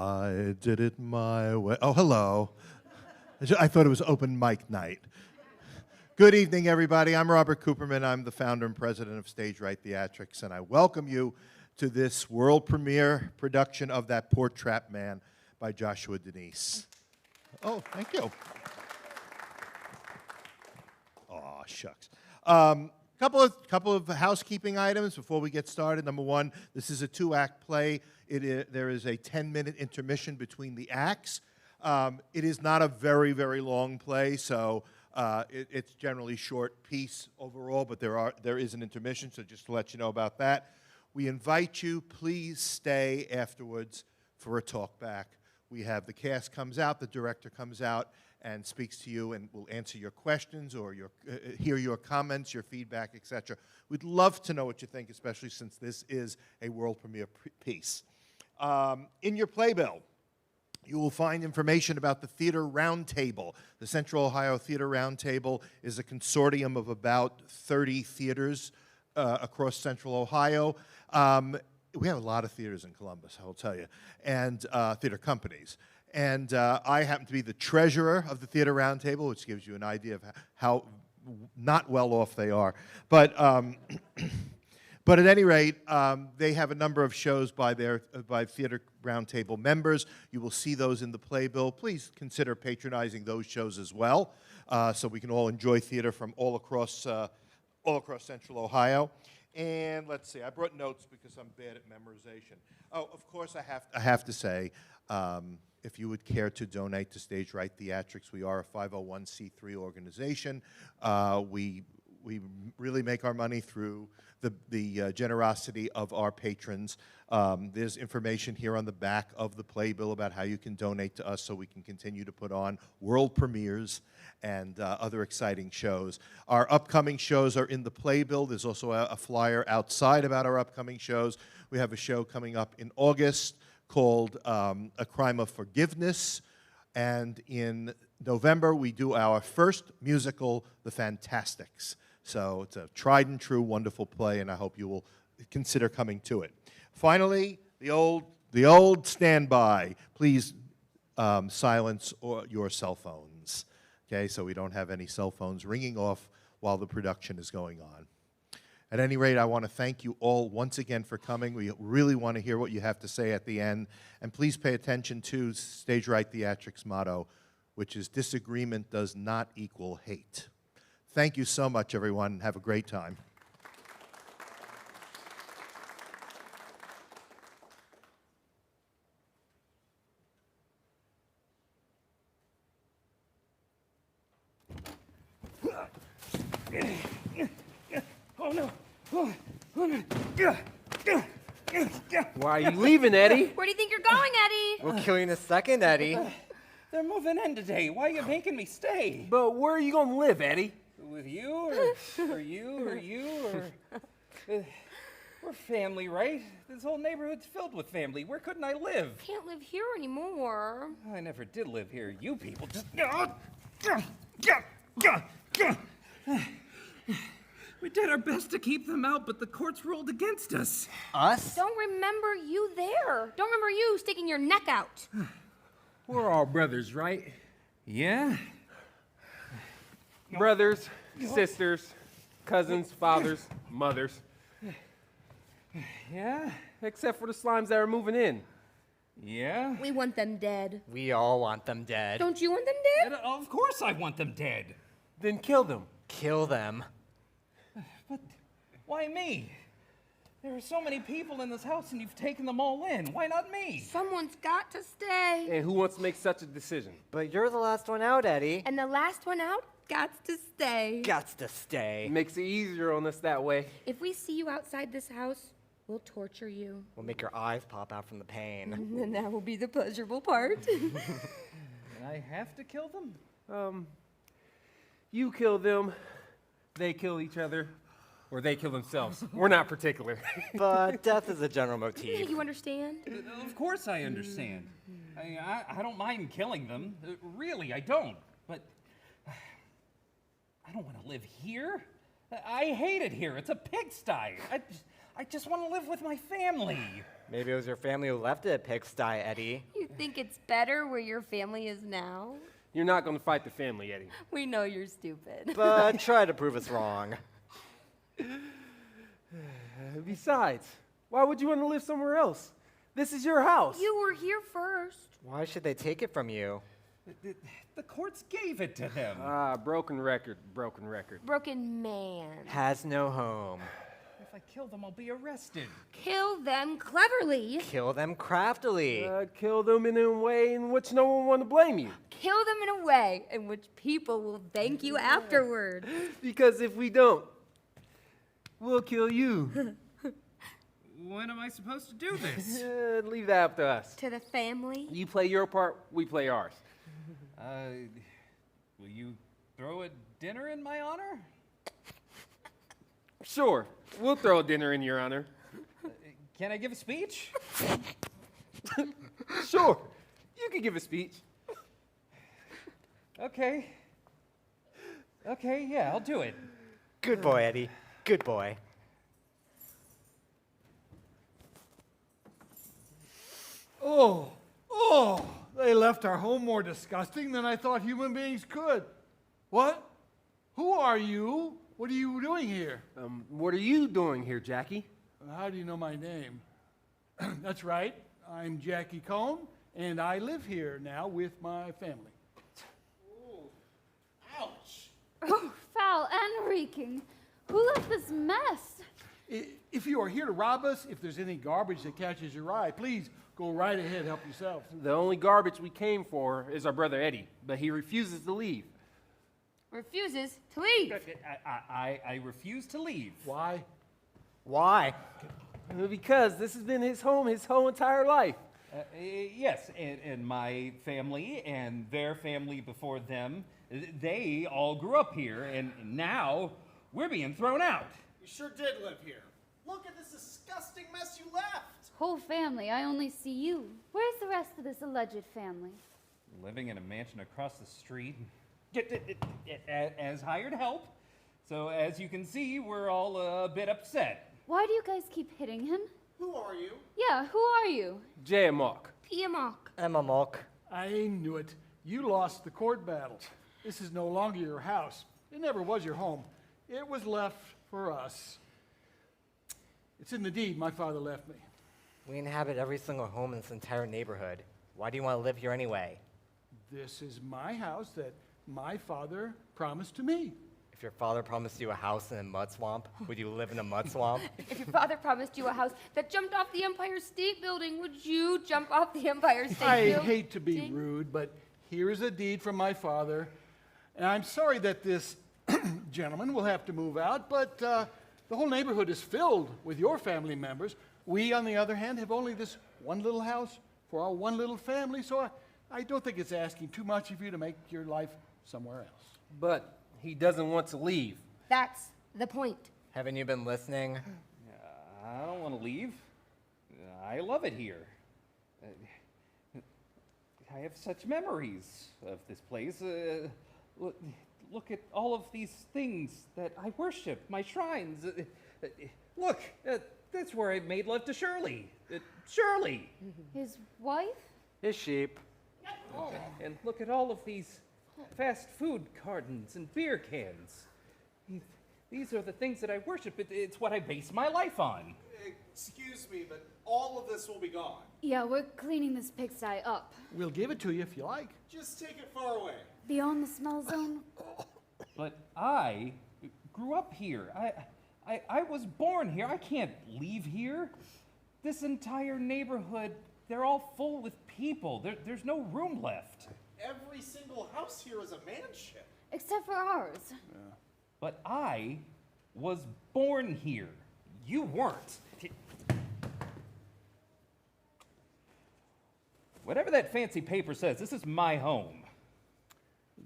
I did it my way. Oh, hello. I thought it was open mic night. Good evening, everybody. I'm Robert Cooperman. I'm the founder and president of Playwright Theatrics, and I welcome you to this world premiere production of That Poor Trap Man by Joshua Danese. Oh, thank you. Oh, shucks. Couple of housekeeping items before we get started. Number one, this is a 2-act play. There is a 10-minute intermission between the acts. It is not a very, very long play, so it's generally short piece overall, but there is an intermission, so just to let you know about that. We invite you, please stay afterwards for a talk back. We have the cast comes out, the director comes out and speaks to you and will answer your questions or hear your comments, your feedback, etc. We'd love to know what you think, especially since this is a world premiere piece. In your playbill, you will find information about the Theater Roundtable. The Central Ohio Theater Roundtable is a consortium of about 30 theaters across Central Ohio. We have a lot of theaters in Columbus, I will tell you, and theater companies. And I happen to be the treasurer of the Theater Roundtable, which gives you an idea of how not well off they are. But but at any rate, they have a number of shows by Theater Roundtable members. You will see those in the playbill. Please consider patronizing those shows as well, so we can all enjoy theater from all across Central Ohio. And let's see, I brought notes because I'm bad at memorization. Oh, of course, I have to say, if you would care to donate to Playwright Theatrics, we are a 501c3 organization. We really make our money through the generosity of our patrons. There's information here on the back of the playbill about how you can donate to us so we can continue to put on world premieres and other exciting shows. Our upcoming shows are in the playbill. There's also a flyer outside about our upcoming shows. We have a show coming up in August called A Crime of Forgiveness. And in November, we do our first musical, The Fantastics. So it's a tried and true, wonderful play, and I hope you will consider coming to it. Finally, the old standby. Please silence your cell phones, okay? So we don't have any cell phones ringing off while the production is going on. At any rate, I want to thank you all once again for coming. We really want to hear what you have to say at the end. And please pay attention to Playwright Theatrics' motto, which is disagreement does not equal hate. Thank you so much, everyone. Have a great time. Oh, no. Oh, no. Why are you leaving, Eddie? Where do you think you're going, Eddie? We'll kill you in a second, Eddie. They're moving in today. Why are you making me stay? But where are you gonna live, Eddie? With you, or you, or... We're family, right? This whole neighborhood's filled with family. Where couldn't I live? Can't live here anymore. I never did live here. You people just... We did our best to keep them out, but the courts ruled against us. Us? Don't remember you there. Don't remember you sticking your neck out. We're all brothers, right? Yeah? Brothers, sisters, cousins, fathers, mothers. Yeah? Except for the slimes that are moving in. Yeah? We want them dead. We all want them dead. Don't you want them dead? Of course I want them dead. Then kill them. Kill them. But why me? There are so many people in this house and you've taken them all in. Why not me? Someone's got to stay. And who wants to make such a decision? But you're the last one out, Eddie. And the last one out gots to stay. Gots to stay. It makes it easier on us that way. If we see you outside this house, we'll torture you. We'll make your eyes pop out from the pain. And that will be the pleasurable part. And I have to kill them? You kill them, they kill each other, or they kill themselves. We're not particular. But death is a general You motif. think you understand? Of course I understand. I don't mind killing them. Really, I don't. But I don't want to live here. I hate it here. It's a pigsty. I just want to live with my family. Maybe it was your family who left it at Pigsty, Eddie. You think it's better where your family is now? You're not going to fight the family, Eddie. We know you're stupid. But try to prove us wrong. Besides, why would you want to live somewhere else? This is your house. You were here first. Why should they take it from you? The courts gave it to him. Broken record, broken record. Broken man. Has no home. If I kill them, I'll be arrested. Kill them cleverly. Kill them craftily. Kill them in a way in which no one want to blame you. Kill them in a way in which people will thank you afterward. Because if we don't, we'll kill you. When am I supposed to do this? Leave that up to us. To the family. You play your part, we play ours. Will you throw a dinner in my honor? Sure, we'll throw a dinner in your honor. Can I give a speech? Sure, you can give a speech. Okay. Okay, yeah, I'll do it. Good boy, Eddie. Good boy. Oh, they left our home more disgusting than I thought human beings could. What? Who are you? What are you doing here? What are you doing here, Jackie? How do you know my name? That's right. I'm Jackie Cohn, and I live here now with my family. Oh, foul and reeking. Who left this mess? If you are here to rob us, if there's any garbage that catches your eye, please go right ahead, help yourself. The only garbage we came for is our brother Eddie, but he refuses to leave. Refuses to leave. I refuse to leave. Why? Why? Because this has been his home his whole entire life. Yes, and my family and their family before them, they all grew up here, and now we're being thrown out. You sure did live here. Look at this disgusting mess you left. Whole family, I only see you. Where's the rest of this alleged family? Living in a mansion across the street as hired help. So as you can see, we're all a bit upset. Why do you guys keep hitting him? Who are you? Yeah, who are you? Jay and Mark. Piamok. Emma Mulk. I knew it. You lost the court battle. This is no longer your house. It never was your home. It was left for us. It's in the deed my father left me. We inhabit every single home in this entire neighborhood. Why do you want to live here anyway? This is my house that my father promised to me. If your father promised you a house in a mud swamp, would you live in a mud swamp? If your father promised you a house that jumped off the Empire State Building, would you jump off the Empire State I Building? hate to be rude, but here is a deed from my father. And I'm sorry that this gentleman will have to move out, but the whole neighborhood is filled with your family members. We, on the other hand, have only this one little house for our one little family, so I don't think it's asking too much of you to make your life somewhere else. But he doesn't want to leave. That's the point. Haven't you been listening? I don't want to leave. I love it here. I have such memories of this place. Look at all of these things that I worship, my shrines. Look, that's where I made love to Shirley. Shirley! His wife? His sheep. And look at all of these fast food cartons and beer cans. These are the things that I worship. It's what I base my life on. Excuse me, but all of this will be gone. Yeah, we're cleaning this pigsty up. We'll give it to you if you like. Just take it far away. Beyond the smell zone? But I grew up here. I was born here. I can't leave here. This entire neighborhood, they're all full with people. There's no room left. Every single house here is a mansion. Except for ours. But I was born here. You weren't. Whatever that fancy paper says, this is my home.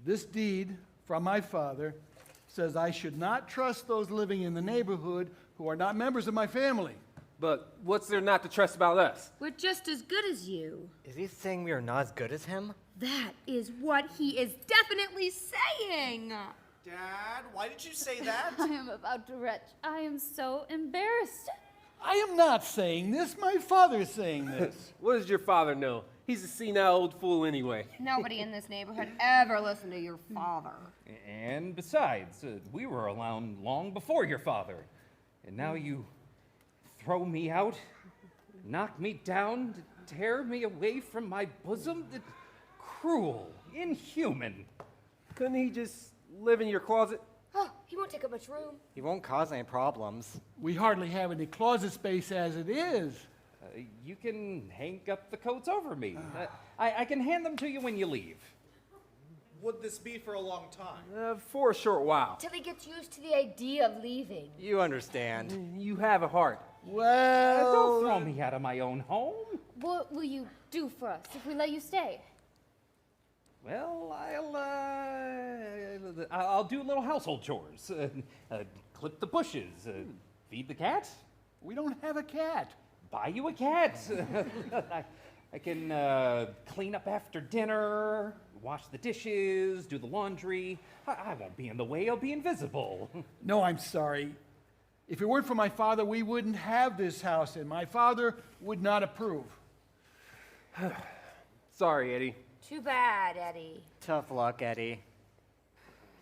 This deed from my father says I should not trust those living in the neighborhood who are not members of my family. But what's there not to trust about us? We're just as good as you. Is he saying we are not as good as him? That is what he is definitely saying. Dad, why did you say that? I am about to retch. I am so embarrassed. I am not saying this. My father is saying this. What does your father know? He's a senile old fool anyway. Nobody in this neighborhood ever listened to your father. And besides, we were around long before your father. And now you throw me out, knock me down, tear me away from my bosom? Cruel, inhuman. Couldn't he just live in your closet? Oh, he won't take up much room. He won't cause any problems. We hardly have any closet space as it is. You can hang up the coats over me. I can hand them to you when you leave. Would this be for a long time? For a short while. Till he gets used to the idea of leaving. You understand. You have a heart. Well, Don't throw me out of my own home. What will you do for us if we let you stay? Well, I'll do little household chores. Clip the bushes. Feed the cat. we don't have a cat. Buy you a cat. I can clean up after dinner, wash the dishes, do the laundry. I won't be in the way. I'll be invisible. No, I'm sorry. If it weren't for my father, we wouldn't have this house, and my father would not approve. Sorry, Eddie. Too bad, Eddie. Tough luck, Eddie.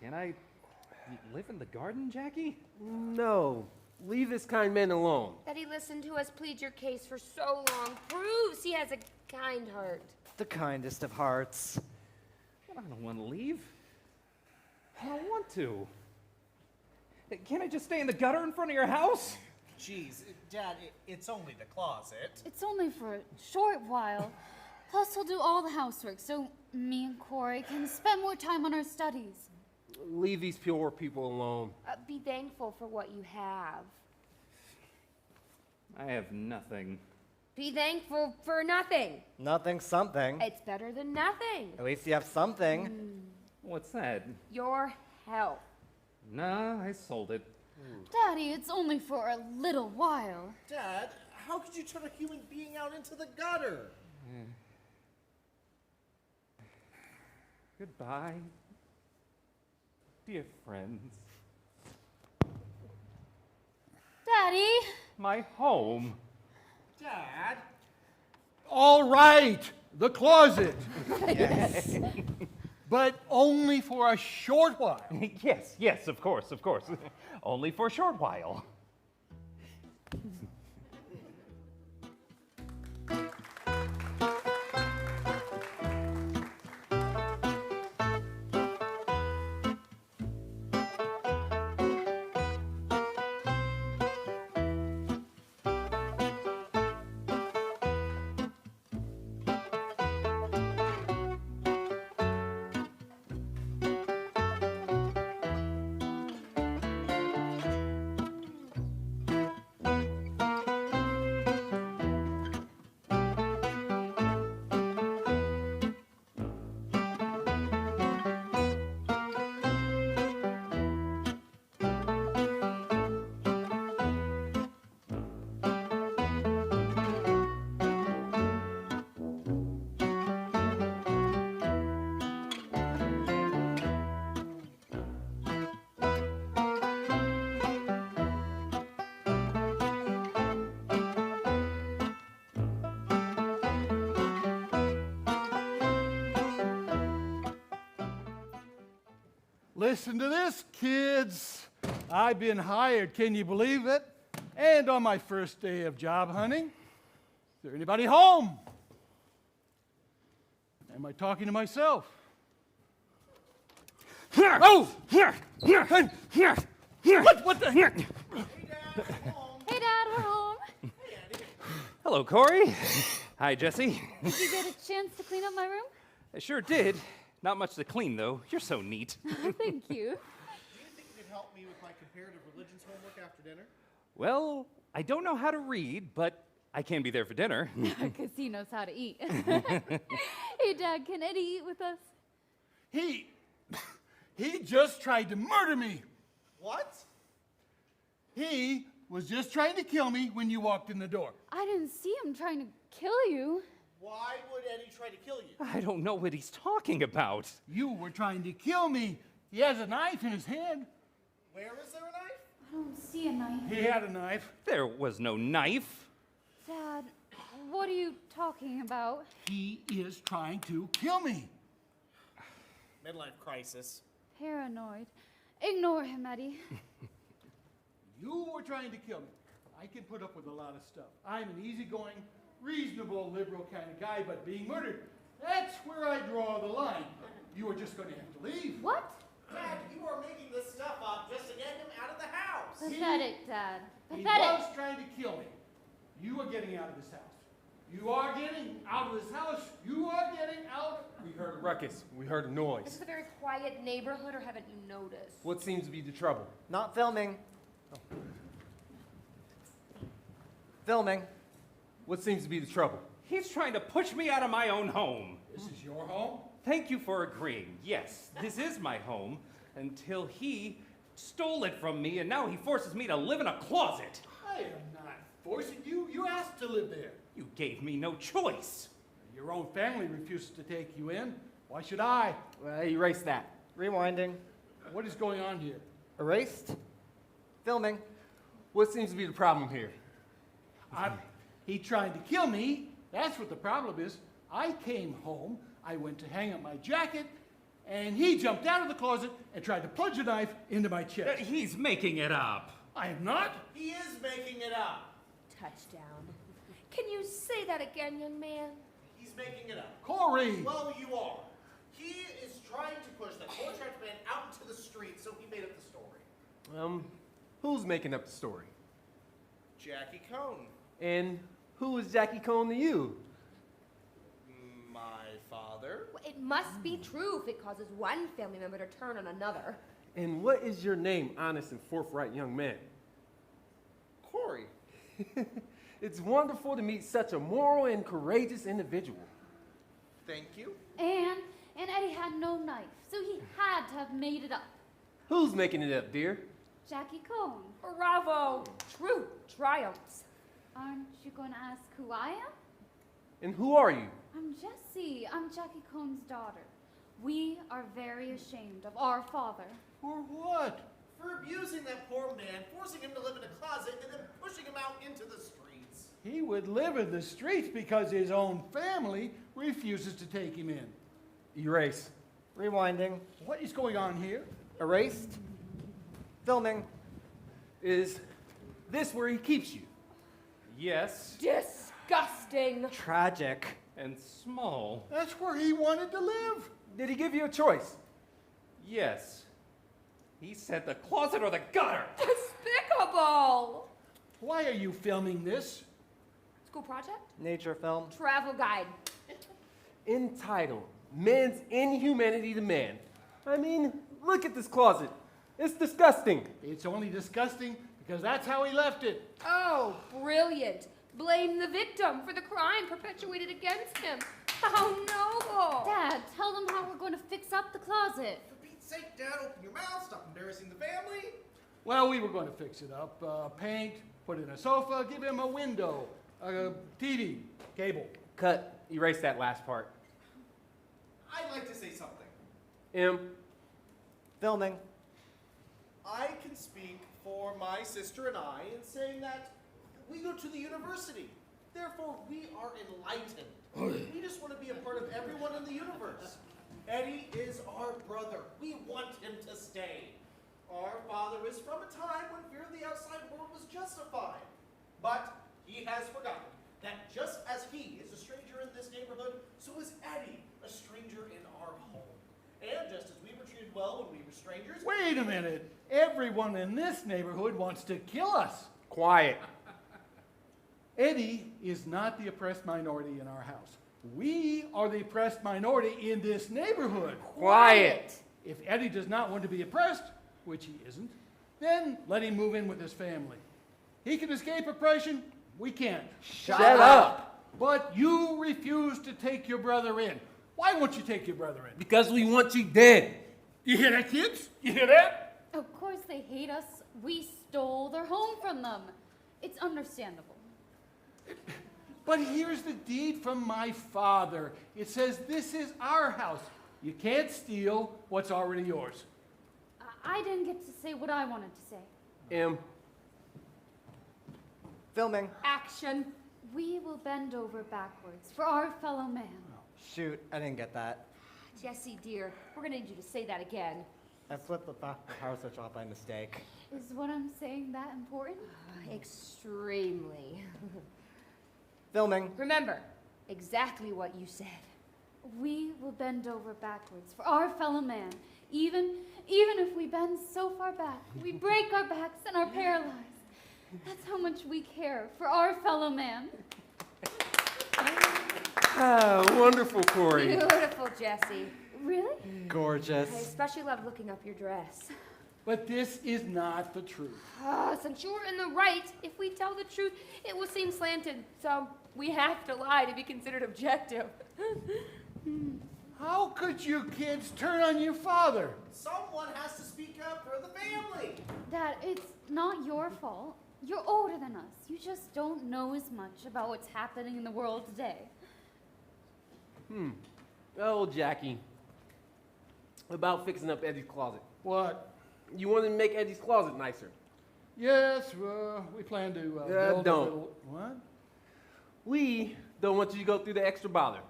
Can I live in the garden, Jackie? No. Leave this kind man alone. That he listened to us plead your case for so long proves he has a kind heart. The kindest of hearts. I don't want to leave. I don't want to. Can't I just stay in the gutter in front of your house? Jeez, Dad, it's only the closet. It's only for a short while. Plus, he'll do all the housework, so me and Corey can spend more time on our studies. Leave these poor people alone. Be thankful for what you have. I have nothing. Be thankful for nothing. Nothing, something. It's better than nothing. At least you have something. What's that? Your health. Nah, I sold it. Daddy, it's only for a little while. Dad, how could you turn a human being out into the gutter? Goodbye, dear friends. Daddy! My home. Dad? All right, the closet. But only for a short while. Yes, of course. Only for a short while. Listen to this, kids. I've been hired, can you believe it? And on my first day of job hunting, is there anybody home? Am I talking to myself? Oh! What the heck? Hey, Dad, we're home. Hello, Corey. Hi, Jesse. Did you get a chance to clean up my room? I sure did. Not much to clean, though. You're so neat. Thank you. Do you think you could help me with my comparative religions homework after dinner? Well, I don't know how to read, but I can be there for dinner. Because he knows how to eat. Hey, Dad, can Eddie eat with us? He just tried to murder me. What? He was just trying to kill me when you walked in the door. I didn't see him trying to kill you. Why would Eddie try to kill you? I don't know what he's talking about. You were trying to kill me. He has a knife in his hand. Where is there a knife? I don't see a knife. He had a knife. There was no knife. Dad, what are you talking about? He is trying to kill me. Midlife crisis. Paranoid. Ignore him, Eddie. You were trying to kill me. I can put up with a lot of stuff. I'm an easygoing, reasonable, liberal kind of guy, but being murdered, that's where I draw the line. You are just going to have to leave. What? Dad, you are making this stuff up just to get him out of the house. Pathetic, Dad. He Pathetic. was trying to kill me. You are getting out of this house. You are getting out of this house. You are getting out. We heard a ruckus. We heard a This noise. is a very quiet neighborhood, or haven't you noticed? What seems to be the trouble? Not filming. Filming. What seems to be the trouble? He's trying to push me out of my own home. This is your home? Thank you for agreeing. Yes, this is my home until he stole it from me, and now he forces me to live in a closet. I am not forcing you. You asked to live there. You gave me no choice. Your own family refuses to take you in. Why should I? Erase that. Rewinding. What is going on here? Erased. Filming. What seems to be the problem here? He tried to kill me. That's what the problem is. I came home, I went to hang up my jacket, and he jumped out of the closet and tried to plunge a knife into my chest. He's making it up. I am not. He is making it up. Touchdown. Can you say that again, young man? He's making it up. Corey! Well, you are. He is trying to push the contract man out into the street, so he made up the story. Who's making up the story? Jackie Cohn. And who is Jackie Cohn to you? My father. Well, it must be true if it causes one family member to turn on another. And what is your name, honest and forthright young man? Corey. It's wonderful to meet such a moral and courageous individual. Thank you. And Eddie had no knife, so he had to have made it up. Who's making it up, dear? Jackie Cohn. Bravo! True triumphs. Aren't you going to ask who I am? And who are you? I'm Jessie. I'm Jackie Cohn's daughter. We are very ashamed of our father. For what? For abusing that poor man, forcing him to live in a closet, and then pushing him out into the streets. He would live in the streets because his own family refuses to take him in. Erase. Rewinding. What is going on here? Erased. Filming. Is this where he keeps you? Yes, Disgusting. Tragic. and small. That's where he wanted to live. Did he give you a choice? Yes. He said the closet or the gutter. Despicable. Why are you filming this? School project? Nature film. Travel guide. Entitled Man's Inhumanity to Man. I mean, look at this closet. It's disgusting. It's only disgusting because that's how he left it. Oh, brilliant. Blame the victim for the crime perpetuated against him. How noble. Dad, tell them how we're going to fix up the closet. For Pete's sake, Dad, open your mouth, stop embarrassing the family. Well, we were going to fix it up. Paint, put in a sofa, give him a window, a TV, cable. Cut. Erase that last part. I'd like to say something. M. Filming. I can speak for my sister and I in saying that we go to the university. Therefore, we are enlightened. We just want to be a part of everyone in the universe. Eddie is our brother. We want him to stay. Our father is from a time when fear of the outside world was justified. But he has forgotten that just as he is a stranger in this neighborhood, so is Eddie a stranger in our home. And just as we were treated well when we were strangers... Wait a minute. Everyone in this neighborhood wants to kill us. Quiet. Eddie is not the oppressed minority in our house. We are the oppressed minority in this neighborhood. Quiet. If Eddie does not want to be oppressed, which he isn't, then let him move in with his family. He can escape oppression. We can't. Shut up. But you refuse to take your brother in. Why won't you take your brother in? Because we want you dead. You hear that, kids? You hear that? Of course they hate us. We stole their home from them. It's understandable. But here's the deed from my father. It says this is our house. You can't steal what's already yours. I didn't get to say what I wanted to say. Filming. Action. We will bend over backwards for our fellow man. Shoot, I didn't get that. Jesse, dear, we're gonna need you to say that again. I flipped the power switch off by mistake. Is what I'm saying that important? Extremely. Filming. Remember, exactly what you said. We will bend over backwards for our fellow man. Even if we bend so far back, we break our backs and are paralyzed. That's how much we care for our fellow man. Ah, wonderful, Corey. Beautiful, Jesse. Really? I Gorgeous. especially love looking up your dress. But this is not the truth. Since you're in the right, if we tell the truth, it will seem slanted. So we have to lie to be considered objective. How could you kids turn on your father? Someone has to speak up for the family. Dad, it's not your fault. You're older than us. You just don't know as much about what's happening in the world today. Oh, Jackie. About fixing up Eddie's closet. What? You wanted to make Eddie's closet nicer. Yes, we plan to build a don't. little... What? We don't want you to go through the extra bother.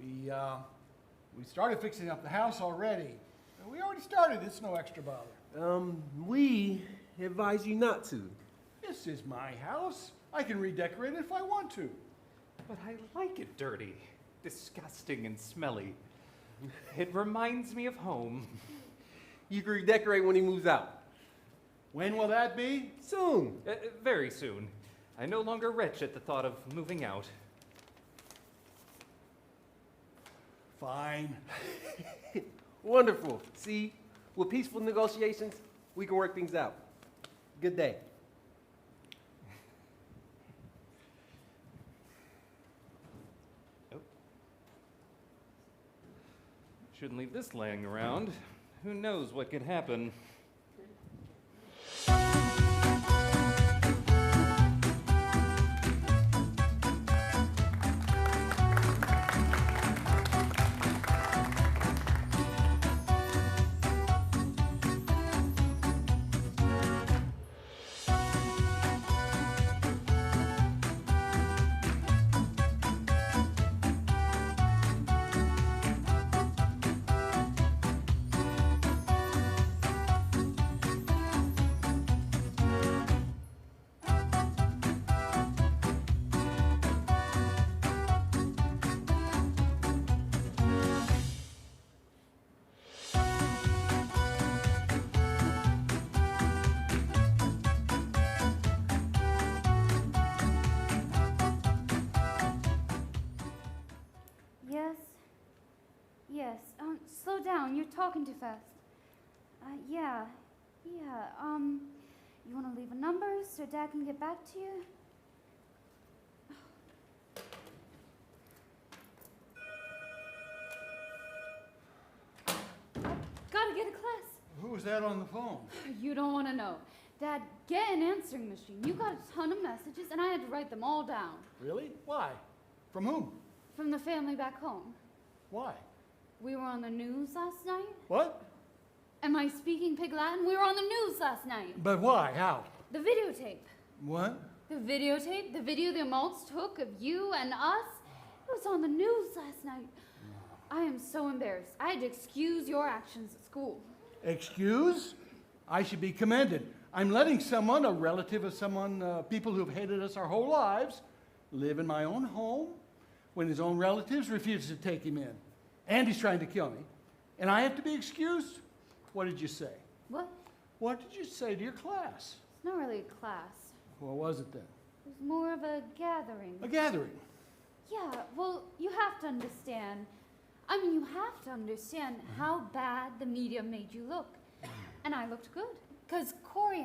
We started fixing up the house already. We already started. It's no extra bother. We advise you not to. This is my house. I can redecorate it if I want to. But I like it dirty, disgusting and smelly. It reminds me of home. You can redecorate when he moves out. When will that be? Soon. Very soon. I no longer retch at the thought of moving out. Fine. Wonderful. See, with peaceful negotiations, we can work things out. Good day. Shouldn't leave this laying around. Who knows what could happen? Yes. Slow down. You're talking too fast. Yeah. You want to leave a number so Dad can get back to you? Gotta get a class. Who's that on the phone? You don't want to know. Dad, get an answering machine. You got a ton of messages, and I had to write them all down. Really? Why? From whom? From the family back home. Why? We were on the news last night. What? Am I speaking Pig Latin? We were on the news last night. But why? How? The videotape. What? The videotape? The video the Amalts took of you and us? It was on the news last night. I am so embarrassed. I had to excuse your actions at school. Excuse? I should be commended. I'm letting someone, a relative of someone, people who have hated us our whole lives, live in my own home when his own relatives refuse to take him in. And he's trying to kill me. And I have to be excused? What did you say? What? What did you say to your class? It's not really a class. What was it then? It was more of a gathering. A gathering. Yeah, well, you have to understand. You have to understand how bad the media made you look. And I looked good. Because Corey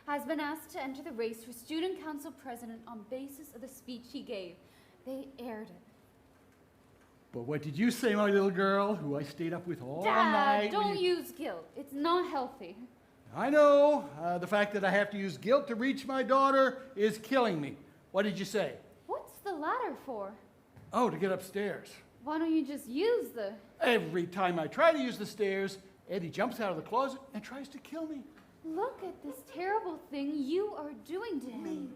has been asked to enter the race for student council president on basis of the speech he gave. They aired it. But what did you say, my little girl, who I stayed up with all Dad, night? don't use guilt. It's not healthy. I know. The fact that I have to use guilt to reach my daughter is killing me. What did you say? What's the ladder for? Oh, to get upstairs. Why don't you just use the... Every time I try to use the stairs, Eddie jumps out of the closet and tries to kill me. Look at this terrible thing you are doing to him.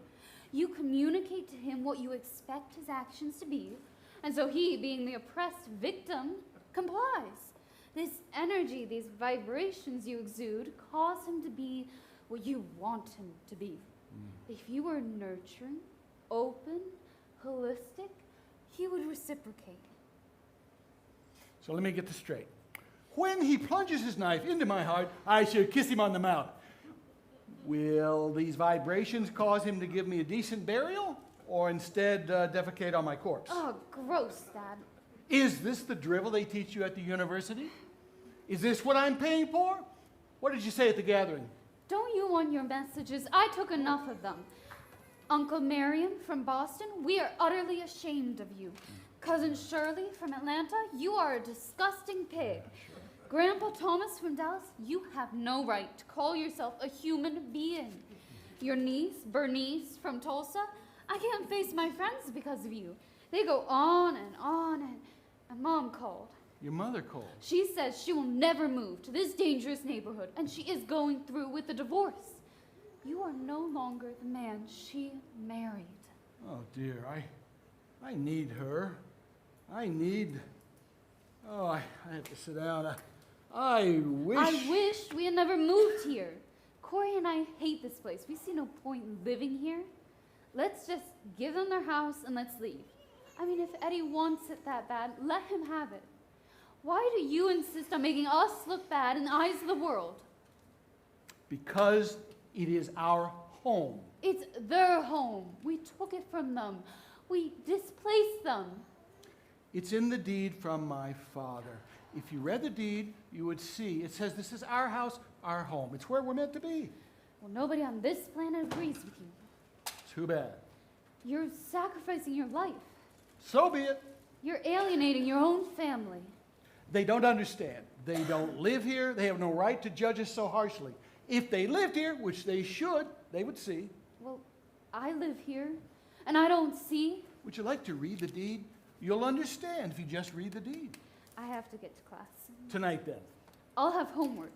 You communicate to him what you expect his actions to be, and so he, being the oppressed victim, complies. This energy, these vibrations you exude, cause him to be what you want him to be. If you were nurturing, open, holistic, he would reciprocate. So let me get this straight. When he plunges his knife into my heart, I should kiss him on the mouth. Will these vibrations cause him to give me a decent burial, or instead defecate on my corpse? Oh, gross, Dad. Is this the drivel they teach you at the university? Is this what I'm paying for? What did you say at the gathering? Don't you want your messages? I took enough of them. Uncle Marion from Boston, we are utterly ashamed of you. Cousin Shirley from Atlanta, you are a disgusting pig. Grandpa Thomas from Dallas, you have no right to call yourself a human being. Your niece, Bernice from Tulsa, I can't face my friends because of you. They go on, and Mom called. Your mother called. She says she will never move to this dangerous neighborhood, and she is going through with the divorce. You are no longer the man she married. Oh dear, I need her. I have to sit down. I wish we had never moved here. Corey and I hate this place. We see no point in living here. Let's just give them their house and let's leave. I mean, if Eddie wants it that bad, let him have it. Why do you insist on making us look bad in the eyes of the world? Because it is our home. It's their home. We took it from them. We displaced them. It's in the deed from my father. If you read the deed, you would see it says this is our house, our home. It's where we're meant to be. Well, nobody on this planet agrees with you. Too bad. You're sacrificing your life. So be it. You're alienating your own family. They don't understand. They don't live here. They have no right to judge us so harshly. If they lived here, which they should, they would see. Well, I live here, and I don't see. Would you like to read the deed? You'll understand if you just read the deed. I have to get to class. Tonight, then. I'll have homework.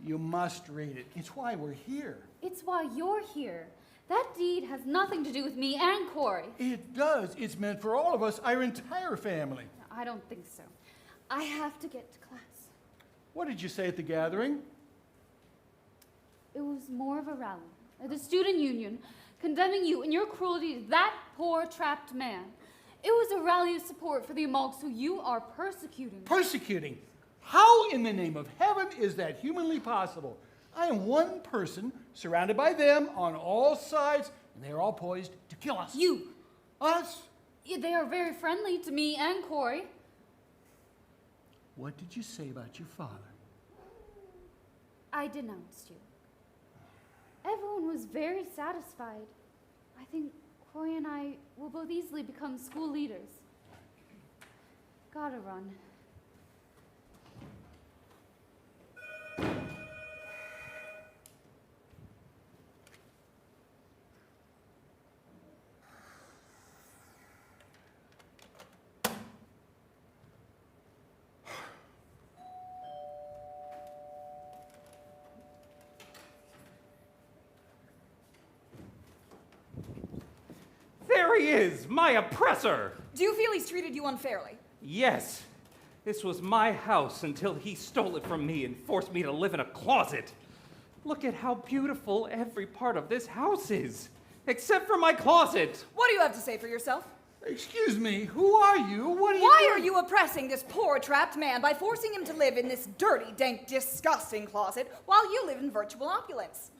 You must read it. It's why we're here. It's why you're here. That deed has nothing to do with me and Corey. It does. It's meant for all of us, our entire family. I don't think so. I have to get to class. What did you say at the gathering? It was more of a rally at the student union condemning you and your cruelty to that poor, trapped man. It was a rally of support for the Amalks who you are persecuting. Persecuting? How in the name of heaven is that humanly possible? I am one person surrounded by them on all sides, and they are all poised to kill us. You. Us? Yeah, they are very friendly to me and Corey. What did you say about your father? I denounced you. Everyone was very satisfied. I think Corey and I will both easily become school leaders. Gotta run. There he is, my oppressor! Do you feel he's treated you unfairly? Yes. This was my house until he stole it from me and forced me to live in a closet. Look at how beautiful every part of this house is, except for my closet. What do you have to say for yourself? Excuse me, who are you? What are you Why doing? are you oppressing this poor, trapped man by forcing him to live in this dirty, dank, disgusting closet while you live in virtual opulence?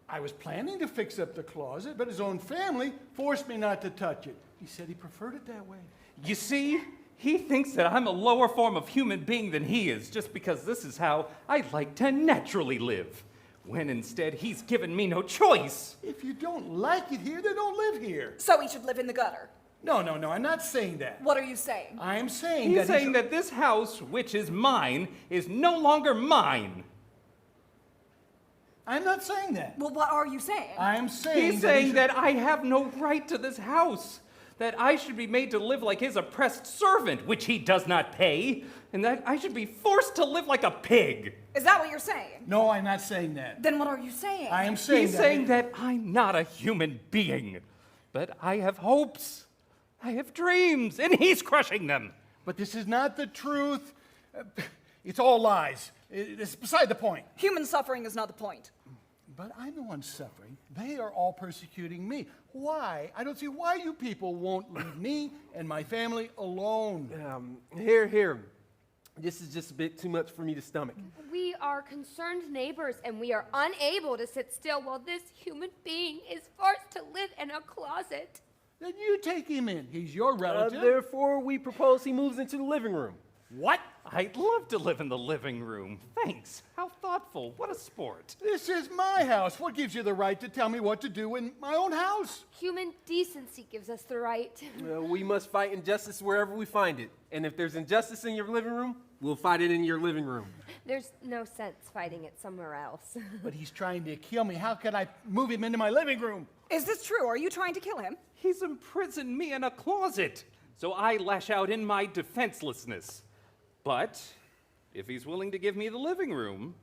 I was planning to fix up the closet, but his own family forced me not to touch it. He said he preferred it that way. You see, he thinks that I'm a lower form of human being than he is just because this is how I like to naturally live, when instead he's given me no choice. If you don't like it here, then don't live here. So he should live in the gutter. No, I'm not saying that. What are you saying? I'm saying He's saying that this house, which is mine, is no longer mine. I'm not saying that. Well, what are you saying? I'm saying He's saying that I have no right to this house. that I should be made to live like his oppressed servant, which he does not pay, and that I should be forced to live like a pig. Is that what you're saying? No, I'm not saying that. Then what are you saying? I am saying He's saying that I'm not a human being, but I have hopes, I have dreams, and he's crushing them. But this is not the truth. It's all lies. It's beside the point. Human suffering is not the point. But I'm the one suffering. They are all persecuting me. Why? I don't see why you people won't leave me and my family alone. Here. This is just a bit too much for me to stomach. We are concerned neighbors, and we are unable to sit still while this human being is forced to live in a closet. Then you take him in. He's your relative. Therefore, we propose he moves into the living room. What? I'd love to live in the living room. Thanks. How thoughtful. What a sport. This is my house. What gives you the right to tell me what to do in my own house? Human decency gives us the right. We must fight injustice wherever we find it. And if there's injustice in your living room, we'll fight it in your living room. There's no sense fighting it somewhere else. But he's trying to kill me. How can I move him into my living room? Is this true? Are you trying to kill him? He's imprisoned me in a closet, so I lash out in my defenselessness. But if he's willing to give me the living room,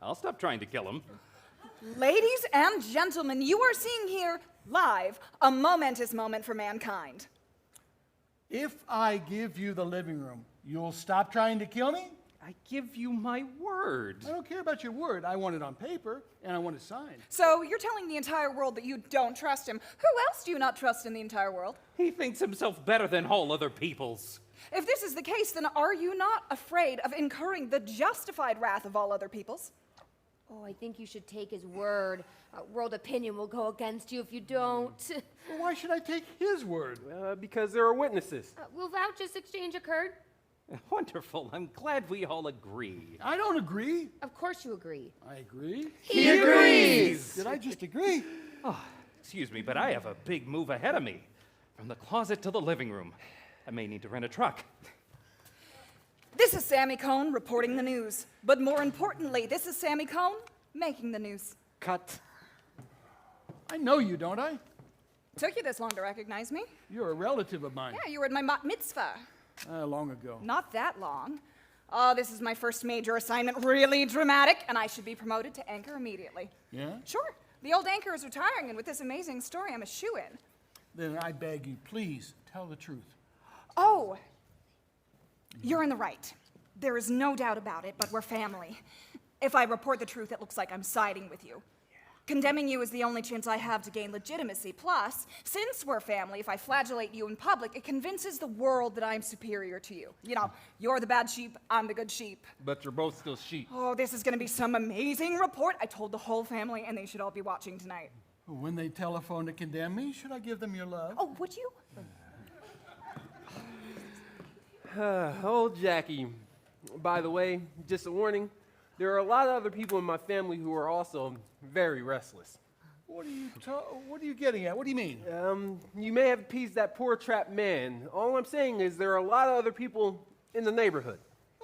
I'll stop trying to kill him. Ladies and gentlemen, you are seeing here, live, a momentous moment for mankind. If I give you the living room, you'll stop trying to kill me? I give you my word. I don't care about your word. I want it on paper, and I want it signed. So you're telling the entire world that you don't trust him. Who else do you not trust in the entire world? He thinks himself better than all other peoples. If this is the case, then are you not afraid of incurring the justified wrath of all other peoples? Oh, I think you should take his word. World opinion will go against you if you don't. Well, why should I take his word? Because there are witnesses. Will vouchers exchange occurred? Wonderful. I'm glad we all agree. I don't agree. Of course you agree. I agree. He agrees! Did I just agree? Oh, excuse me, but I have a big move ahead of me. From the closet to the living room. I may need to rent a truck. This is Sammy Cohn reporting the news. But more importantly, this is Sammy Cohn making the news. Cut. I know you, don't I? Took you this long to recognize me? You're a relative of mine. Yeah, you were at my bat mitzvah. Long ago. Not that long. Oh, this is my first major assignment, really dramatic, and I should be promoted to anchor immediately. Yeah? Sure. The old anchor is retiring, and with this amazing story, I'm a shoo-in. Then I beg you, please tell the truth. Oh, you're in the right. There is no doubt about it, but we're family. If I report the truth, it looks like I'm siding with you. Condemning you is the only chance I have to gain legitimacy. Plus, since we're family, if I flagellate you in public, it convinces the world that I'm superior to you. You know, you're the bad sheep, I'm the good sheep. But you're both still sheep. Oh, this is gonna be some amazing report. I told the whole family, and they should all be watching tonight. When they telephone to condemn me, should I give them your love? Oh, would you? Oh, Jackie. By the way, just a warning, there are a lot of other people in my family who are also very restless. What are you getting at? What do you mean? You may have appeased that poor trapped man. All I'm saying is there are a lot of other people in the neighborhood.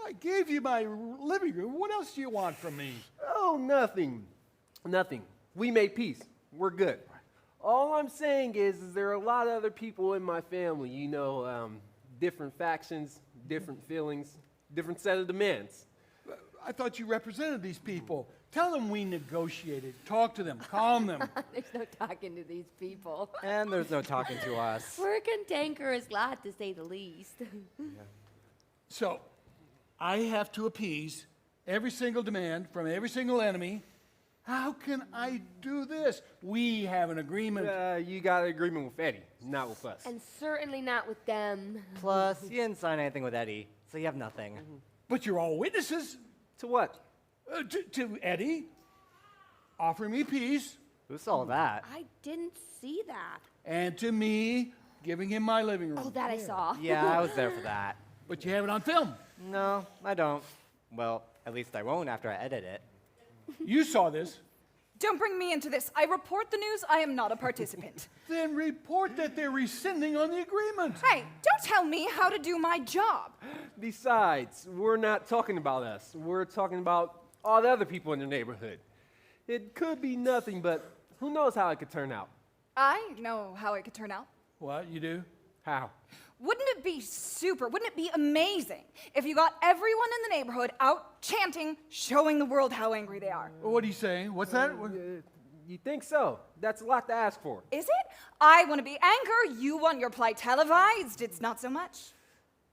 I gave you my living room. What else do you want from me? Oh, nothing. Nothing. We made peace. We're good. All I'm saying is there are a lot of other people in my family, you know, different factions, different feelings, different set of demands. I thought you represented these people. Tell them we negotiated. Talk to them. Calm them. There's no talking to these people. And there's no talking to us. We're a cantankerous lot, to say the least. So, I have to appease every single demand from every single enemy. How can I do this? We have an agreement. You got an agreement with Eddie, not with us. And certainly not with them. Plus, you didn't sign anything with Eddie, so you have nothing. But you're all witnesses. To what? To Eddie, offering me peace, Who saw that? I didn't see that. and to me, giving him my living room. Oh, that I saw. Yeah, I was there for that. But you have it on film. No, I don't. Well, at least I won't after I edit it. You saw this. Don't bring me into this. I report the news. I am not a participant. Then report that they're rescinding on the agreement. Hey, don't tell me how to do my job. Besides, we're not talking about us. We're talking about all the other people in the neighborhood. It could be nothing, but who knows how it could turn out. I know how it could turn out. What, you do? How? Wouldn't it be wouldn't it be amazing if you got everyone in the neighborhood out chanting, showing the world how angry they are? What are you saying? What's that? You think so? That's a lot to ask for. Is it? I want to be anger, you want your plight televised. It's not so much.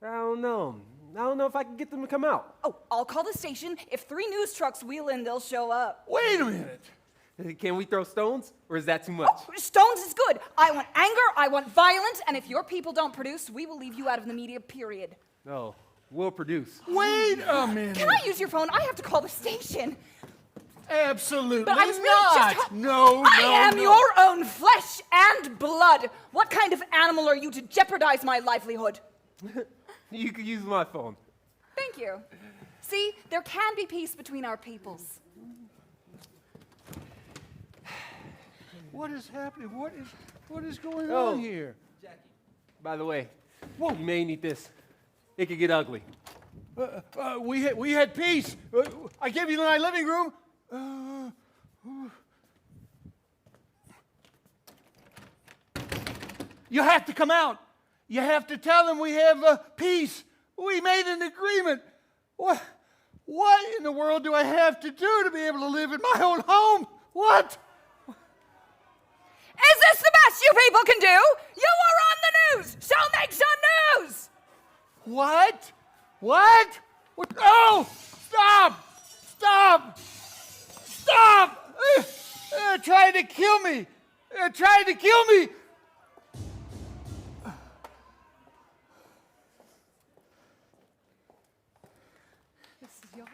I don't know. I don't know if I can get them to come out. Oh, I'll call the station. If 3 news trucks wheel in, they'll show up. Wait a minute. Can we throw stones, or is that too much? Oh, stones is good. I want anger, I want violence, and if your people don't produce, we will leave you out of the media, period. No, we'll produce. Wait a minute. Can I use your phone? I have to call the station. Absolutely But I was really not. just I am your own flesh and blood. What kind of animal are you to jeopardize my livelihood? You could use my phone. Thank you. See, there can be peace between our peoples. What is happening? What is going Oh. on here? By the way, you may need this. It could get ugly. We had peace. I gave you my living room. You have to come out. You have to tell them we have peace. We made an agreement. What in the world do I have to do to be able to live in my own home? What? Is this the best you people can do? You are on the news, so make some news! What? What? Oh! Stop! Stop! Stop! They're trying to kill me! They're trying to kill me! This is yours?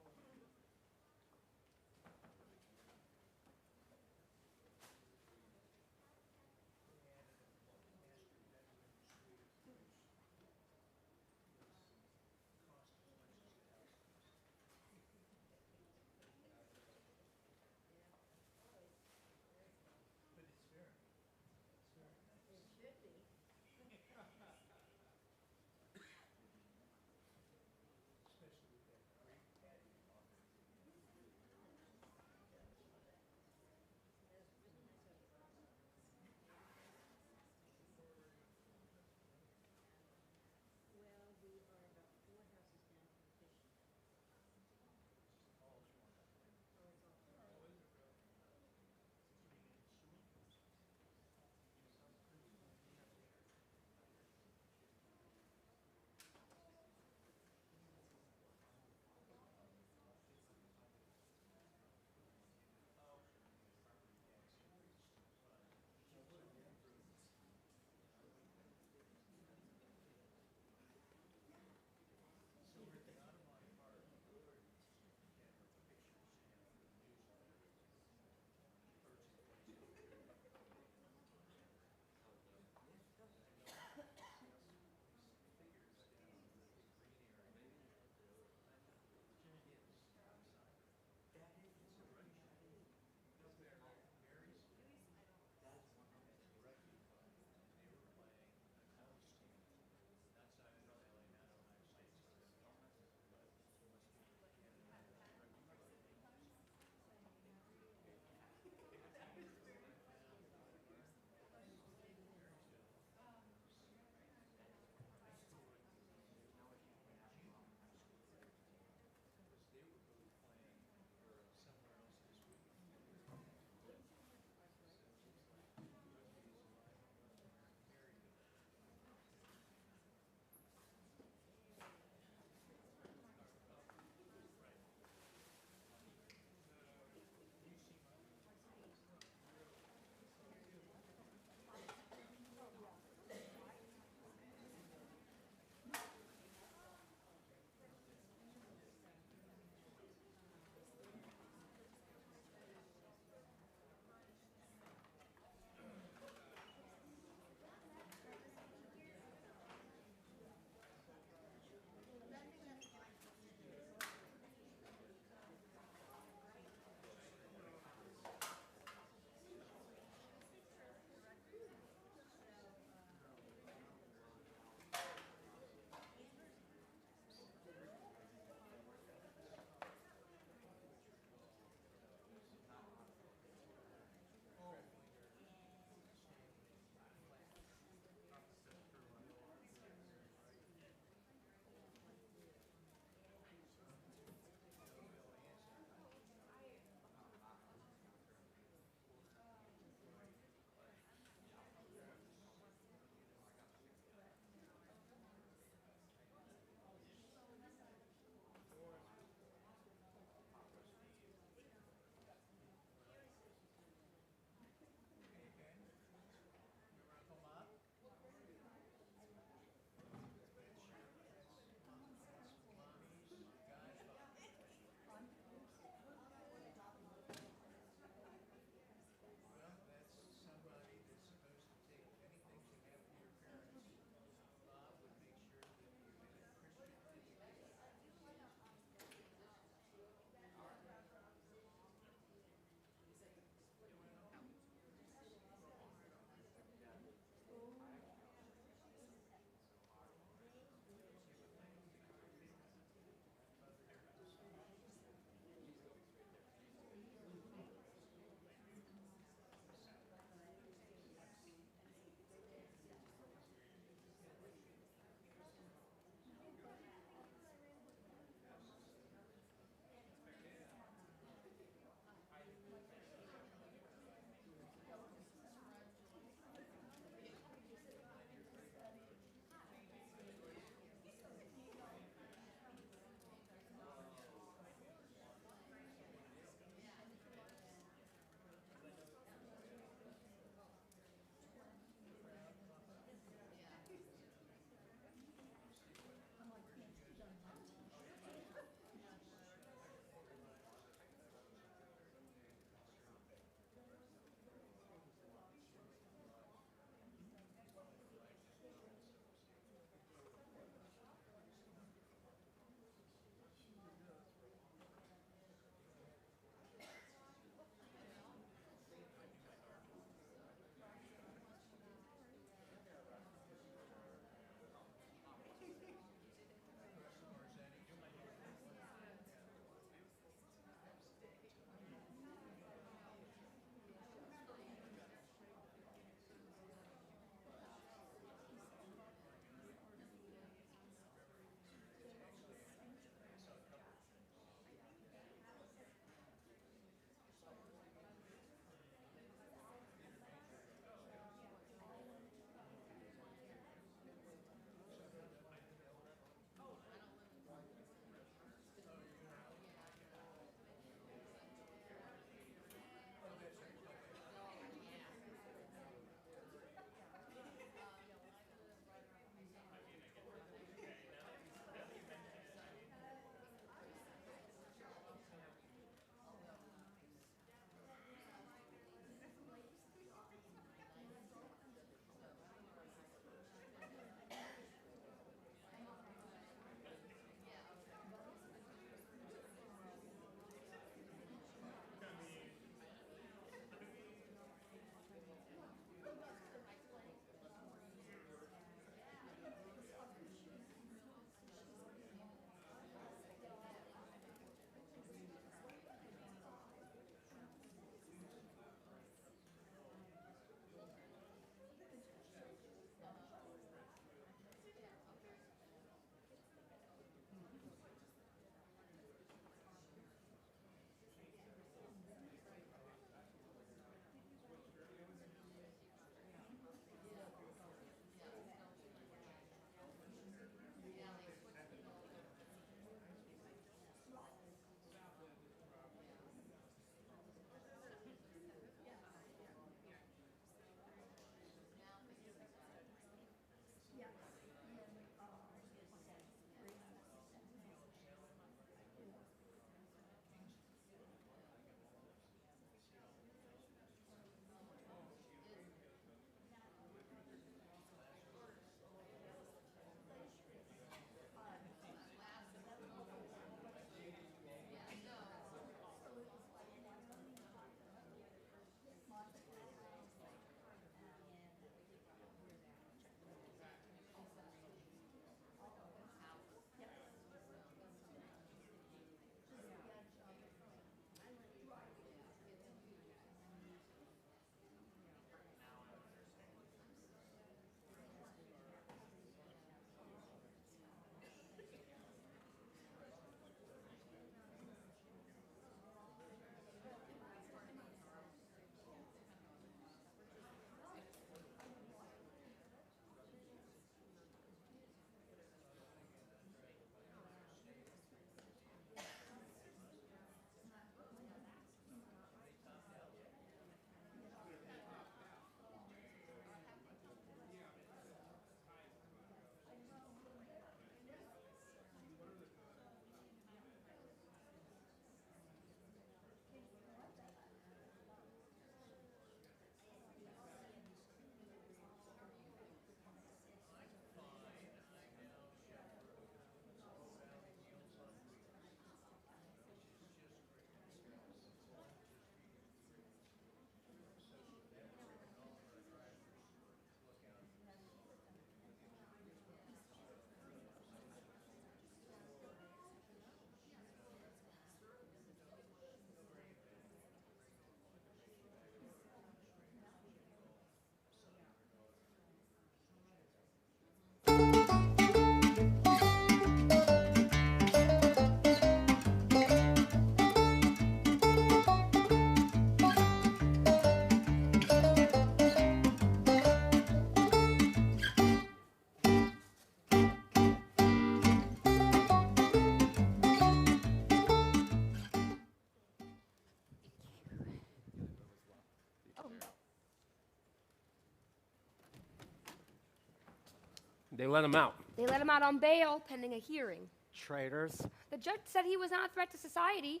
They let him out. They let him out on bail pending a hearing. Traitors. The judge said he was not a threat to society.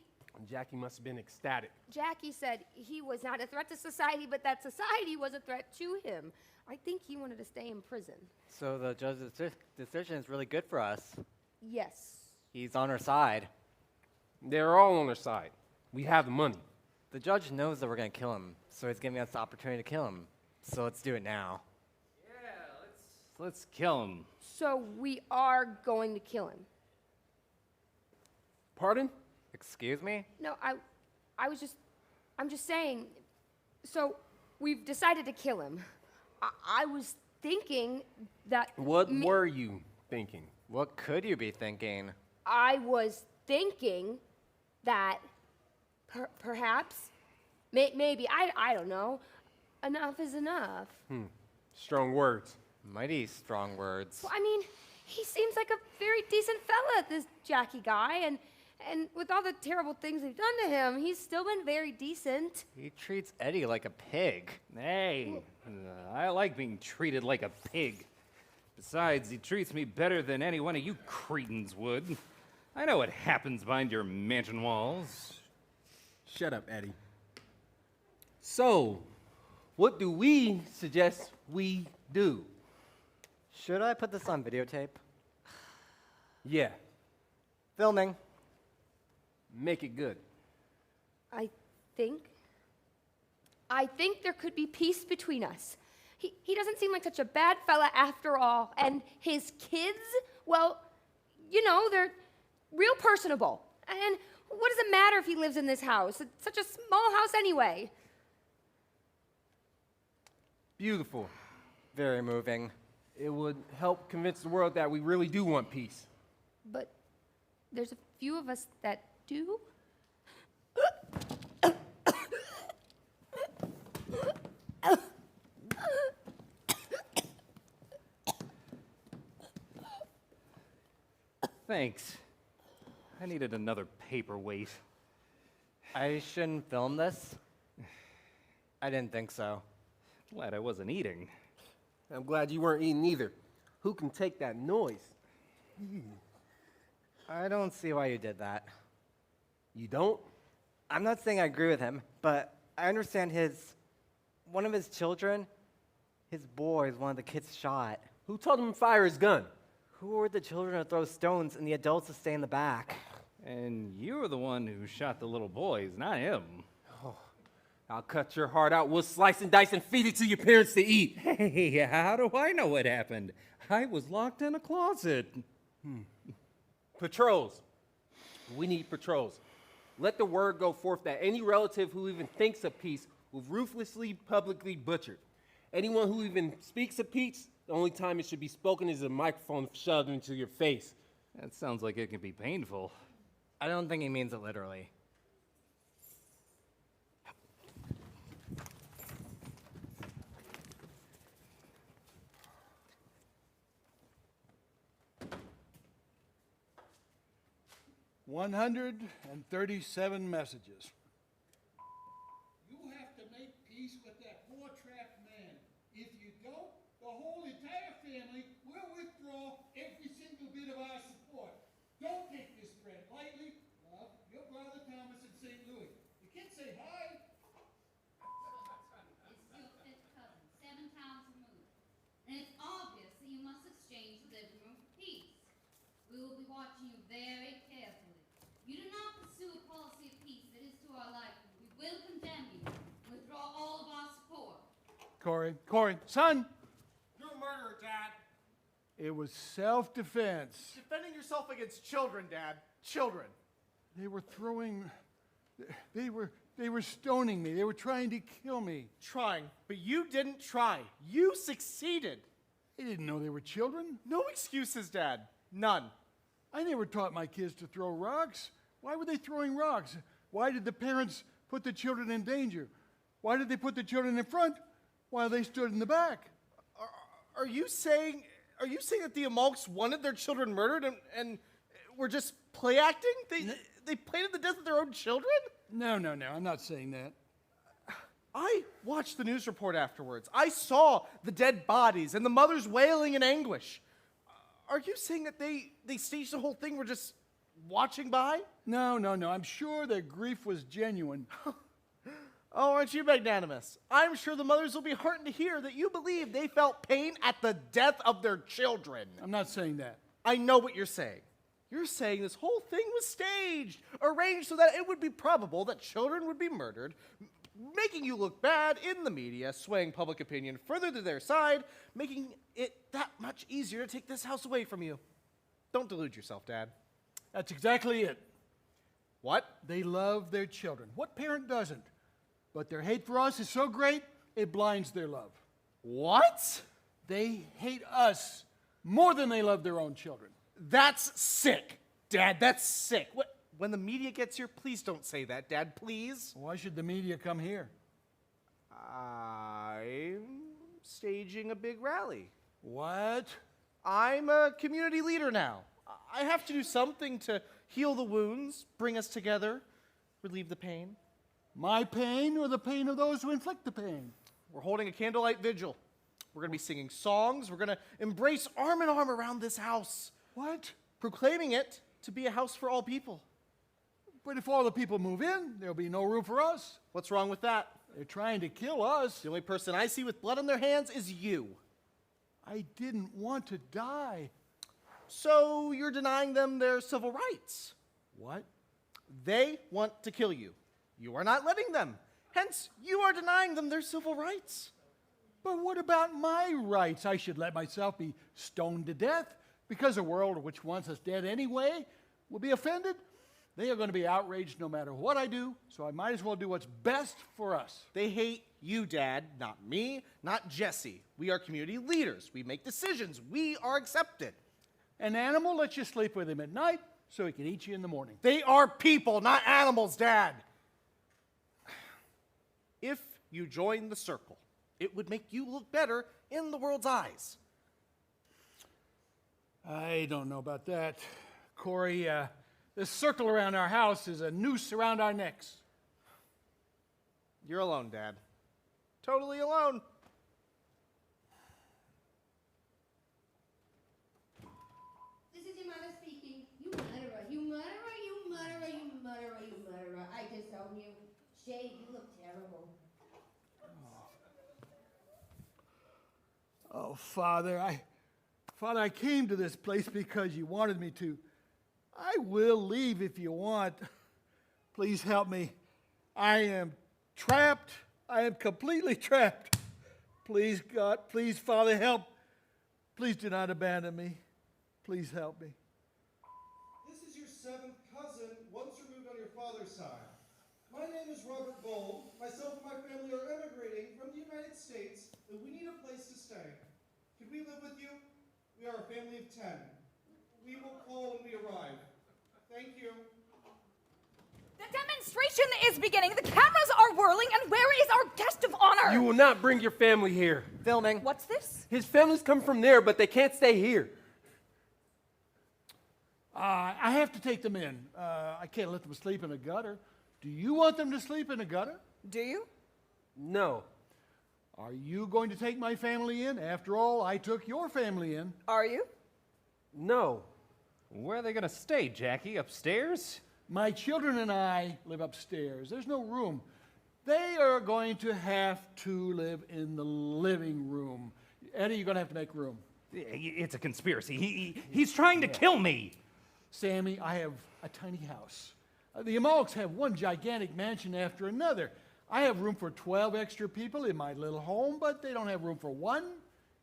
Jackie must have been ecstatic. Jackie said he was not a threat to society, but that society was a threat to him. I think he wanted to stay in prison. So the judge's decision is really good for us. Yes. He's on our side. They're all on our side. We have the money. The judge knows that we're going to kill him, so he's giving us the opportunity to kill him. So let's do it now. Yeah, let's kill him. So we are going to kill him. Pardon? Excuse me? No, I'm just saying, so we've decided to kill him. I was thinking that... What were you thinking? What could you be thinking? I was thinking that perhaps, maybe, I don't know, enough is enough. Strong words. Mighty strong words. Well, I mean, he seems like a very decent fella, this Jackie guy, and with all the terrible things they've done to him, he's still been very decent. He treats Eddie like a pig. Hey, I like being treated like a pig. Besides, he treats me better than any one of you cretins would. I know what happens behind your mansion walls. Shut up, Eddie. So, what do we suggest we do? Should I put this on videotape? Yeah, Filming. make it good. I think there could be peace between us. He doesn't seem like such a bad fella after all. And his kids, well, you know, they're real personable. And what does it matter if he lives in this house? It's such a small house anyway. Beautiful. Very moving. It would help convince the world that we really do want peace. But there's a few of us that do. Thanks. I needed another paperweight. I shouldn't film this? I didn't think so. Glad I wasn't eating. I'm glad you weren't eating either. Who can take that noise? I don't see why you did that. You don't? I'm not saying I agree with him, but I understand one of his children, his boy is one of the kids shot. Who told him to fire his gun? Who ordered the children to throw stones and the adults to stay in the back? And you were the one who shot the little boys, not him. I'll cut your heart out. We'll slice and dice and feed it to your parents to eat. Hey, how do I know what happened? I was locked in a closet. Patrols. We need patrols. Let the word go forth that any relative who even thinks of peace will ruthlessly publicly butchered. Anyone who even speaks of peace, the only time it should be spoken is a microphone shoved into your face. That sounds like it can be painful. I don't think he means it literally. $137 messages. You have to make peace with that poor trapped man. If you don't, the whole entire family will withdraw every single bit of our support. Don't take this threat lightly. Love, your brother Thomas in St. Louis. The kids say hi. It's your fifth cousin, 7 towns removed. And it's obvious that you must exchange the living room for peace. We will be watching you very carefully. You do not pursue a policy of peace that is to our liking. We will condemn you and withdraw all of our support. Corey, son, You're a murderer, Dad. it was self-defense. Defending yourself against children, Dad. Children. They were throwing, they were stoning me. They were trying to kill me. Trying, but you didn't try. You succeeded. They didn't know they were children. No excuses, Dad. None. I never taught my kids to throw rocks. Why were they throwing rocks? Why did the parents put the children in danger? Why did they put the children in front while they stood in the back? Are you saying that the Amalks wanted their children murdered and were just play acting? They planted the death of their own children? No, I'm not saying that. I watched the news report afterwards. I saw the dead bodies and the mothers wailing in anguish. Are you saying that they staged the whole thing? We're just watching by? No. I'm sure their grief was genuine. Oh, aren't you magnanimous? I'm sure the mothers will be heartened to hear that you believe they felt pain at the death of their children. I'm not saying that. I know what you're saying. You're saying this whole thing was staged, arranged so that it would be probable that children would be murdered, making you look bad in the media, swaying public opinion further to their side, making it that much easier to take this house away from you. Don't delude yourself, Dad. That's exactly it. What? They love their children. What parent doesn't? But their hate for us is so great, it blinds their love. What? They hate us more than they love their own children. That's sick, Dad. That's sick. When the media gets here, please don't say that, Dad, please. Why should the media come here? I'm staging a big rally. What? I'm a community leader now. I have to do something to heal the wounds, bring us together, relieve the pain. My pain or the pain of those who inflict the pain? We're holding a candlelight vigil. We're going to be singing songs. We're going to embrace arm in arm around this house. What? Proclaiming it to be a house for all people. But if all the people move in, there'll be no room for us. What's wrong with that? They're trying to kill us. The only person I see with blood on their hands is you. I didn't want to die. So you're denying them their civil rights. What? They want to kill you. You are not letting them. Hence, you are denying them their civil rights. But what about my rights? I should let myself be stoned to death because a world which wants us dead anyway will be offended. They are going to be outraged no matter what I do, so I might as well do what's best for us. They hate you, Dad, not me, not Jesse. We are community leaders. We make decisions. We are accepted. An animal lets you sleep with him at night so he can eat you in the morning. They are people, not animals, Dad. If you join the circle, it would make you look better in the world's eyes. I don't know about that. Corey, this circle around our house is a noose around our necks. You're alone, Dad. Totally alone. This is your mother speaking. You murderer, you murderer, you murderer, you murderer, you murderer. I disown you. Shade, you look terrible. Oh, Father, I came to this place because you wanted me to. I will leave if you want. Please help me. I am trapped. I am completely trapped. Please, God, please, Father, help. Please do not abandon me. Please help me. This is your seventh cousin, once removed on your father's side. My name is Robert Gold. Myself and my family are emigrating from the United States, and we need a place to stay. Can we live with you? We are a family of 10. We will call when we arrive. Thank you. The demonstration is beginning. The cameras are whirling, and where is our guest of honor? You will not bring your family here. Filming. What's this? His family's come from there, but they can't stay here. I have to take them in. I can't let them sleep in a gutter. Do you want them to sleep in a gutter? Do you? No. Are you going to take my family in? After all, I took your family in. Are you? No. Where are they going to stay, Jackie? Upstairs? My children and I live upstairs. There's no room. They are going to have to live in the living room. Eddie, you're going to have to make room. It's a conspiracy. He's trying to kill me. Sammy, I have a tiny house. The Amalks have one gigantic mansion after another. I have room for 12 extra people in my little home, but they don't have room for one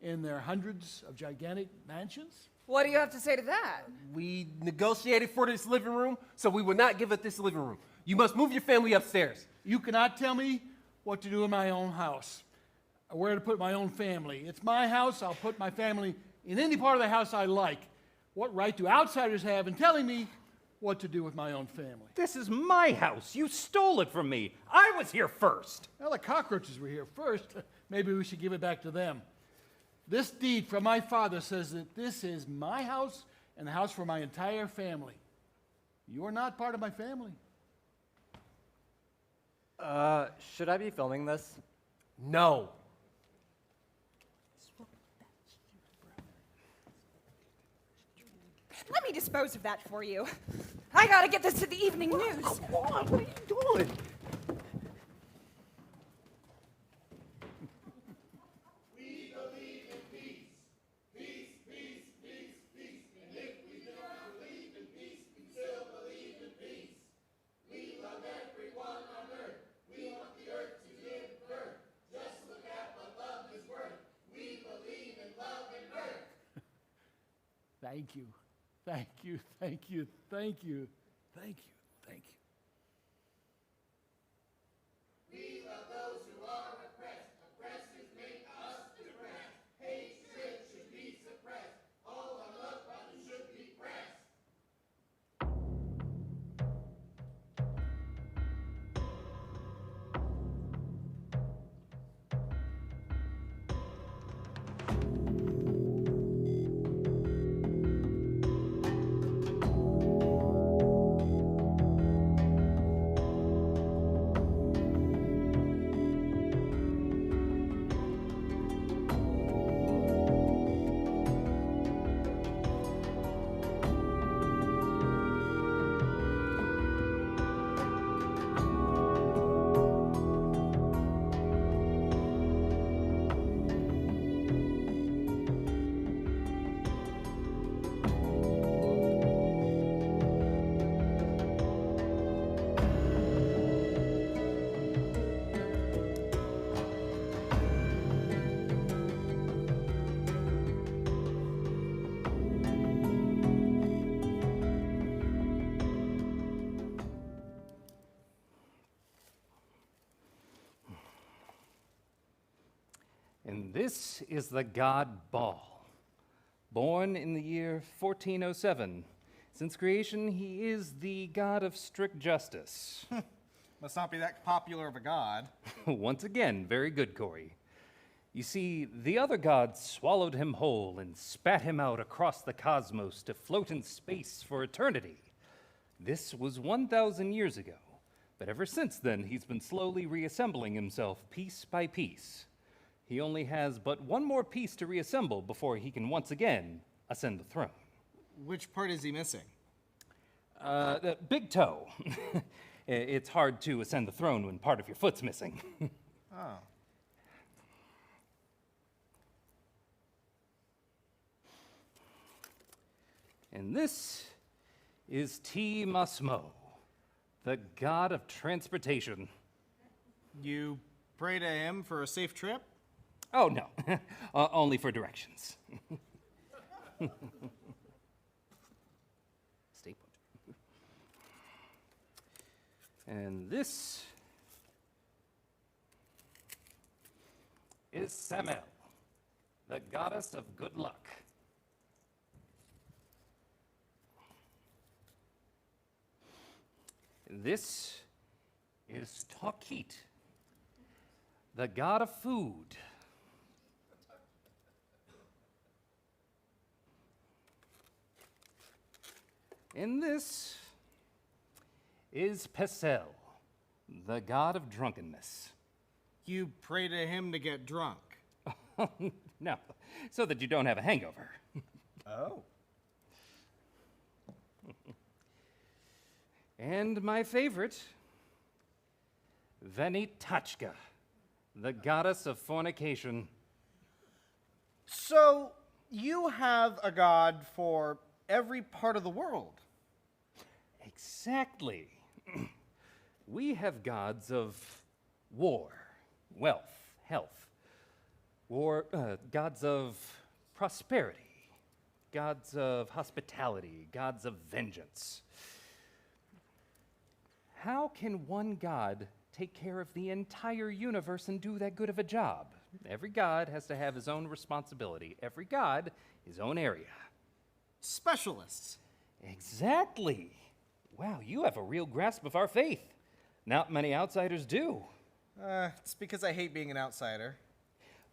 in their hundreds of gigantic mansions. What do you have to say to that? We negotiated for this living room, so we will not give up this living room. You must move your family upstairs. You cannot tell me what to do in my own house, or where to put my own family. It's my house. I'll put my family in any part of the house I like. What right do outsiders have in telling me what to do with my own family? This is my house. You stole it from me. I was here first. Well, the cockroaches were here first. Maybe we should give it back to them. This deed from my father says that this is my house and the house for my entire family. You are not part of my family. Should I be filming this? No. Let me dispose of that for you. I gotta get this to the evening news. Come on, what are you doing? We believe in peace. Peace, peace, peace, peace. And if we do not believe in peace, we still believe in peace. We love everyone on earth. We want the earth to give birth. Just look at what love is worth. We believe in love and earth. Thank you. Thank you. Thank you. Thank you. Thank you. Thank you. We love those who are oppressed. Oppressors make us depressed. Hatred should be suppressed. All our love buttons should be pressed. And this is the god Baal, born in the year 1407. Since creation, he is the god of strict justice. Must not be that popular of a god. Once again, very good, Corey. You see, the other gods swallowed him whole and spat him out across the cosmos to float in space for eternity. This was 1,000 years ago, but ever since then, he's been slowly reassembling himself piece by piece. He only has but one more piece to reassemble before he can once again ascend the throne. Which part is he missing? The big toe. It's hard to ascend the throne when part of your foot's missing. Oh. And this is T. Masmo, the god of transportation. You pray to him for a safe trip? Oh, no. Only for directions. Stay put. And this is Samel, the goddess of good luck. This is Tokit, the god of food. And this is Pesel, the god of drunkenness. You pray to him to get drunk? No, so that you don't have a hangover. Oh. And my favorite, Venitachka, the goddess of fornication. So, you have a god for every part of the world? Exactly. We have gods of war, wealth, health, gods of prosperity, gods of hospitality, gods of vengeance. How can one god take care of the entire universe and do that good of a job? Every god has to have his own responsibility. Every god, his own area. Specialists. Exactly. Wow, you have a real grasp of our faith. Not many outsiders do. It's because I hate being an outsider.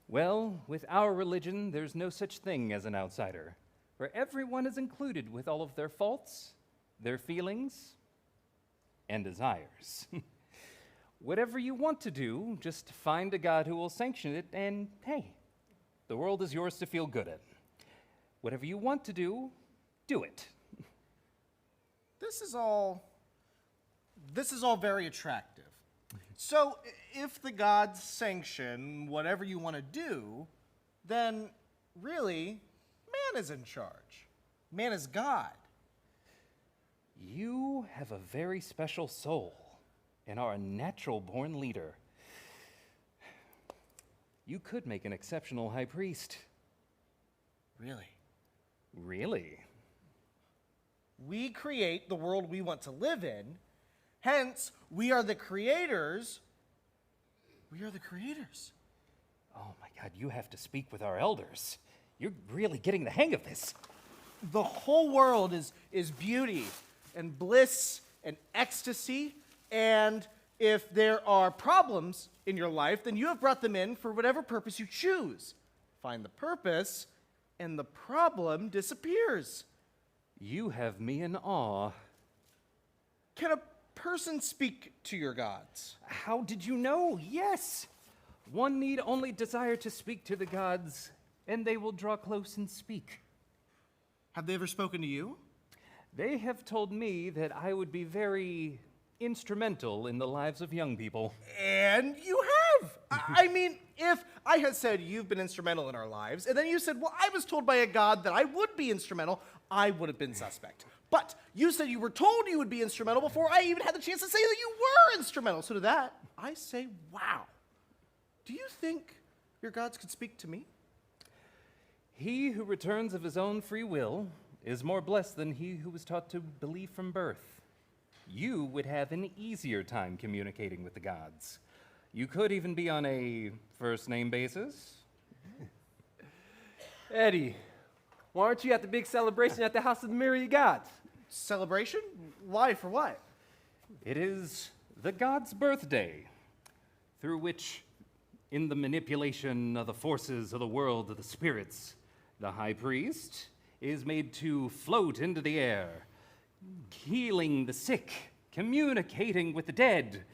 Well, with our religion, there's no such thing as an outsider, where everyone is included with all of their faults, their feelings, and desires. Whatever you want to do, just find a god who will sanction it, and hey, the world is yours to feel good in. Whatever you want to do, Do it. This is all very attractive. So, if the gods sanction whatever you want to do, then really, man is in charge. Man is God. You have a very special soul and are a natural-born leader. You could make an exceptional high priest. Really? Really? We create the world we want to live in. Hence, we are the creators. We are the creators. Oh my God, you have to speak with our elders. You're really getting the hang of this. The whole world is beauty and bliss and ecstasy. And if there are problems in your life, then you have brought them in for whatever purpose you choose. Find the purpose, and the problem disappears. You have me in awe. Can a person speak to your gods? How did you know? Yes. One need only desire to speak to the gods, and they will draw close and speak. Have they ever spoken to you? They have told me that I would be very instrumental in the lives of young people. And you have. I mean, if I had said you've been instrumental in our lives, and then you said, well, I was told by a god that I would be instrumental, I would have been suspect. But you said you were told you would be instrumental before I even had the chance to say that you were instrumental. So to that, I say, wow. Do you think your gods could speak to me? He who returns of his own free will is more blessed than he who was taught to believe from birth. You would have an easier time communicating with the gods. You could even be on a first-name basis. Eddie, why aren't you at the big celebration at the House of the Myriad Gods? Celebration? Why? For what? It is the god's birthday, through which, in the manipulation of the forces of the world of the spirits, the high priest is made to float into the air, healing the sick, communicating with the dead,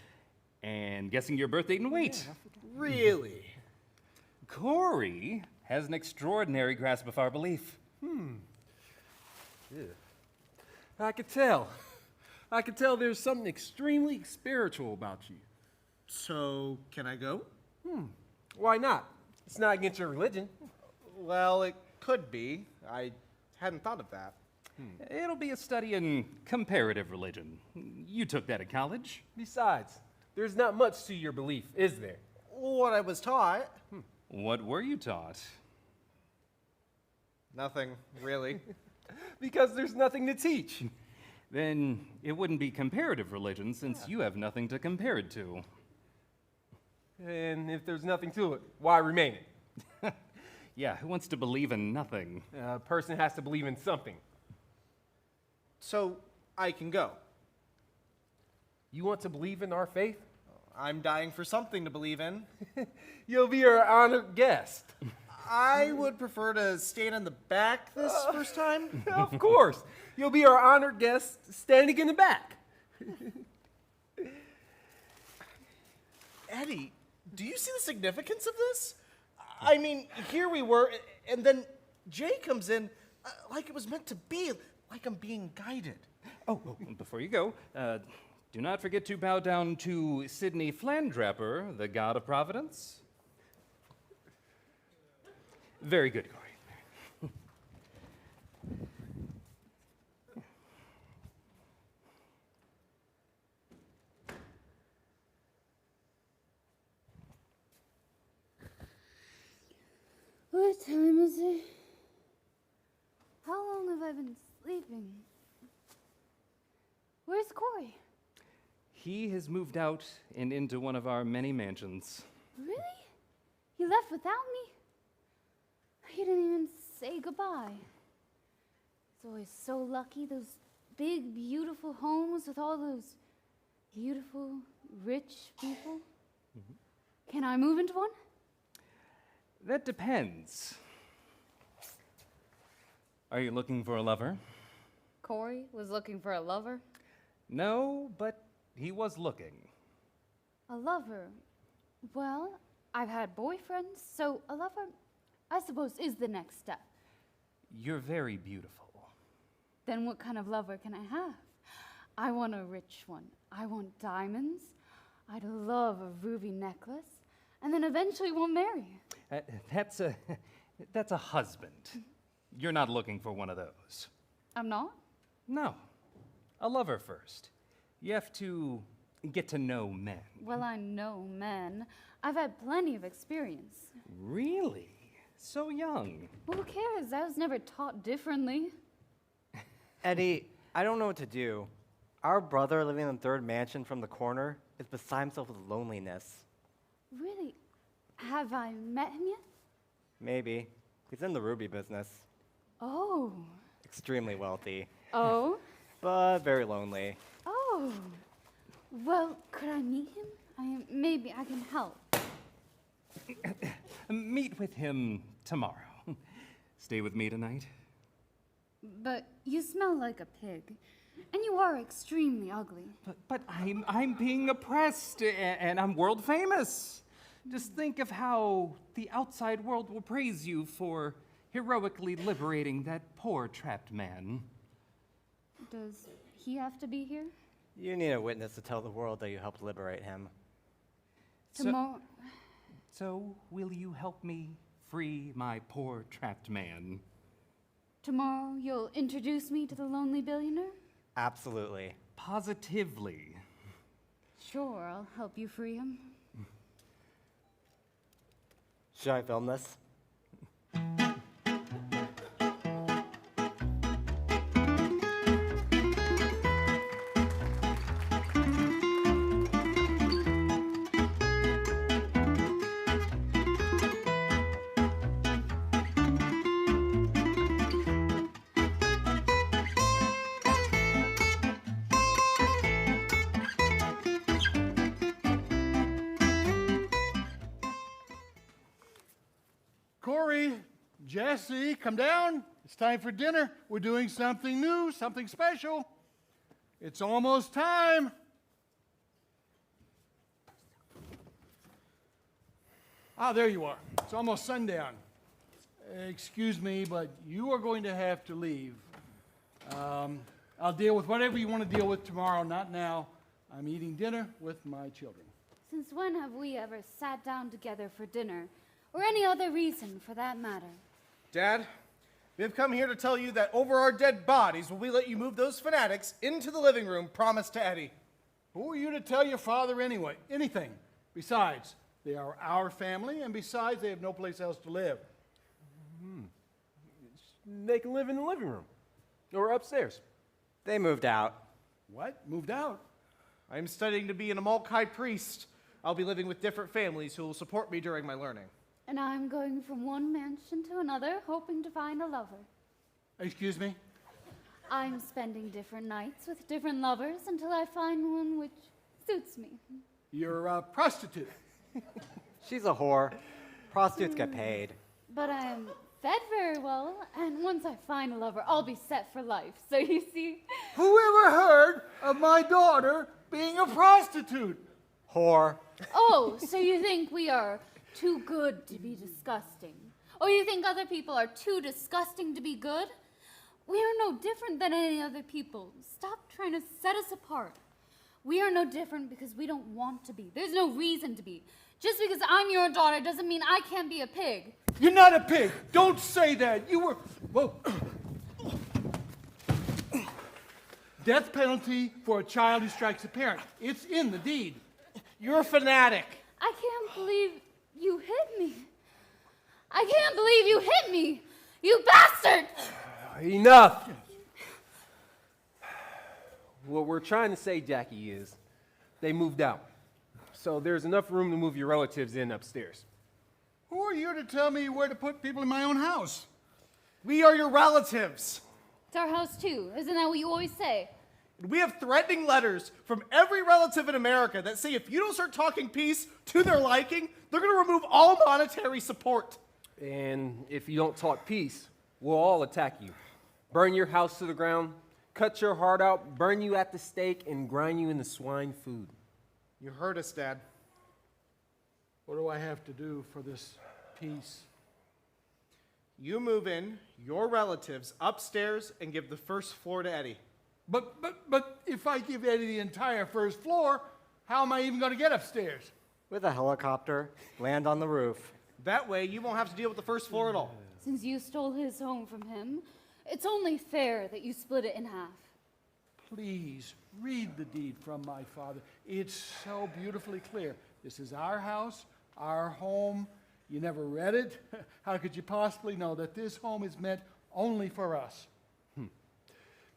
and guessing your birth date and weight. Really? Corey has an extraordinary grasp of our belief. I could tell. I could tell there's something extremely spiritual about you. So, can I go? Why not? It's not against your religion. Well, it could be. I hadn't thought of that. It'll be a study in comparative religion. You took that at college. Besides, there's not much to your belief, is there? What I was taught. What were you taught? Nothing, really. Because there's nothing to teach. Then it wouldn't be comparative religion since you have nothing to compare it to. And if there's nothing to it, why remain it? Yeah, who wants to believe in nothing? A person has to believe in something. So, I can go. You want to believe in our faith? I'm dying for something to believe in. You'll be our honored guest. I would prefer to stand in the back this first time. Of course. You'll be our honored guest standing in the back. Eddie, do you see the significance of this? I mean, here we were, and then Jay comes in like it was meant to be, like I'm being guided. Oh, before you go, do not forget to bow down to Sidney Flandrapper, the god of Providence. Very good, Corey. What time is it? How long have I been sleeping? Where's Corey? He has moved out and into one of our many mansions. Really? He left without me? He didn't even say goodbye. He's always so lucky, those big, beautiful homes with all those beautiful, rich people. Can I move into one? That depends. Are you looking for a lover? Corey was looking for a lover? No, but he was looking. A lover? Well, I've had boyfriends, so a lover, I suppose, is the next step. You're very beautiful. then what kind of lover can I have? I want a rich one. I want diamonds. I'd love a ruby necklace. And then eventually we'll marry. That's a husband. You're not looking for one of those. I'm not? No. A lover first. You have to get to know men. Well, I know men. I've had plenty of experience. Really? So young. Well, who cares? I was never taught differently. Eddie, I don't know what to do. Our brother living in the third mansion from the corner is beside himself with loneliness. Really? Have I met him yet? Maybe. He's in the ruby business. Oh. Extremely wealthy, Oh? but very lonely. Oh. Well, could I meet him? Maybe I can help. Meet with him tomorrow. Stay with me tonight? But you smell like a pig, and you are extremely ugly. But I'm being oppressed, and I'm world famous. Just think of how the outside world will praise you for heroically liberating that poor trapped man. Does he have to be here? You need a witness to tell the world that you helped liberate him. Tomorrow. So will you help me free my poor trapped man? Tomorrow you'll introduce me to the lonely billionaire? Absolutely. Positively. Sure, I'll help you free him. Should I film this? Corey, Jesse, come down. It's time for dinner. We're doing something new, something special. It's almost time. Ah, there you are. It's almost sundown. Excuse me, but you are going to have to leave. I'll deal with whatever you want to deal with tomorrow, not now. I'm eating dinner with my children. Since when have we ever sat down together for dinner? Or any other reason, for that matter? Dad, we have come here to tell you that over our dead bodies will we let you move those fanatics into the living room promised to Eddie. Who are you to tell your father anyway? Anything. Besides, they are our family, and besides, they have no place else to live. They can live in the living room or upstairs. They moved out. What? Moved out? I am studying to be an Amalkai priest. I'll be living with different families who will support me during my learning. And I'm going from one mansion to another, hoping to find a lover. Excuse me? I'm spending different nights with different lovers until I find one which suits me. You're a prostitute. She's a whore. Prostitutes get paid. But I am fed very well, and once I find a lover, I'll be set for life. So you see... Who ever heard of my daughter being a prostitute? Whore. Oh, so you think we are too good to be disgusting? Or you think other people are too disgusting to be good? We are no different than any other people. Stop trying to set us apart. We are no different because we don't want to be. There's no reason to be. Just because I'm your daughter doesn't mean I can't be a pig. You're not a pig. Don't say that. You were... Whoa. Death penalty for a child who strikes a parent. It's in the deed. You're a fanatic. I can't believe you hit me. I can't believe you hit me. You bastard! Enough! What we're trying to say, Jackie, is they moved out. So there's enough room to move your relatives in upstairs. Who are you to tell me where to put people in my own house? We are your relatives. It's our house too. Isn't that what you always say? We have threatening letters from every relative in America that say if you don't start talking peace to their liking, they're going to remove all monetary support. And if you don't talk peace, we'll all attack you. Burn your house to the ground, cut your heart out, burn you at the stake, and grind you into swine food. You heard us, Dad. What do I have to do for this peace? you move in, your relatives, upstairs, and give the first floor to Eddie. But if I give Eddie the entire first floor, how am I even going to get upstairs? With a helicopter, land on the roof. That way, you won't have to deal with the first floor at all. Since you stole his home from him, it's only fair that you split it in half. Please, read the deed from my father. It's so beautifully clear. This is our house, our home. You never read it? How could you possibly know that this home is meant only for us?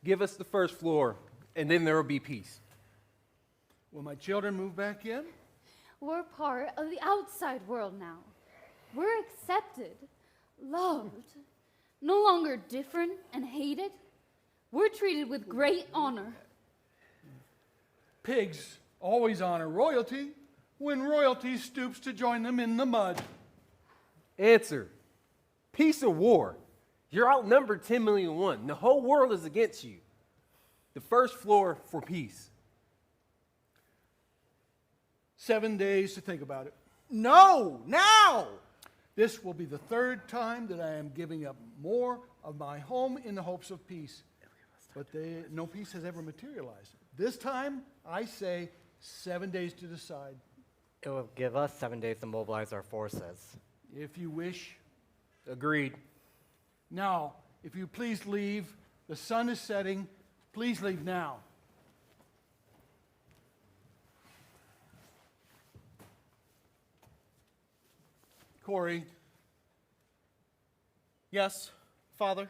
Give us the first floor, and then there will be peace. Will my children move back in? We're part of the outside world now. We're accepted, loved, no longer different and hated. We're treated with great honor. Pigs always honor royalty when royalty stoops to join them in the mud. Answer. Peace or war? You're outnumbered 10 million to 1. The whole world is against you. The first floor for peace. 7 days to think about it. No, now! This will be the third time that I am giving up more of my home in the hopes of peace. But no peace has ever materialized. This time, I say 7 days to decide. It will give us 7 days to mobilize our forces. If you wish. Agreed. Now, if you please leave, the sun is setting. Please leave now. Corey, Yes, Father?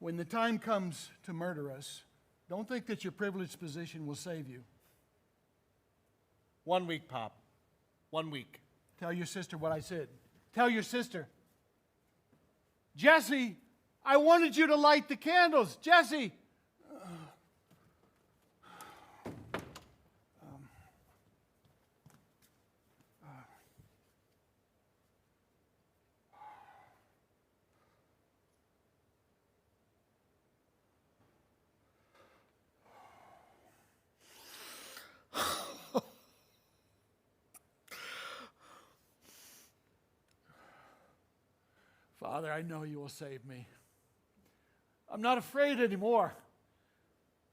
when the time comes to murder us, don't think that your privileged position will save you. 1 week, Pop. 1 week. Tell your sister what I said. Tell your sister. Jesse, I wanted you to light the candles. Jesse. Father, I know you will save me. I'm not afraid anymore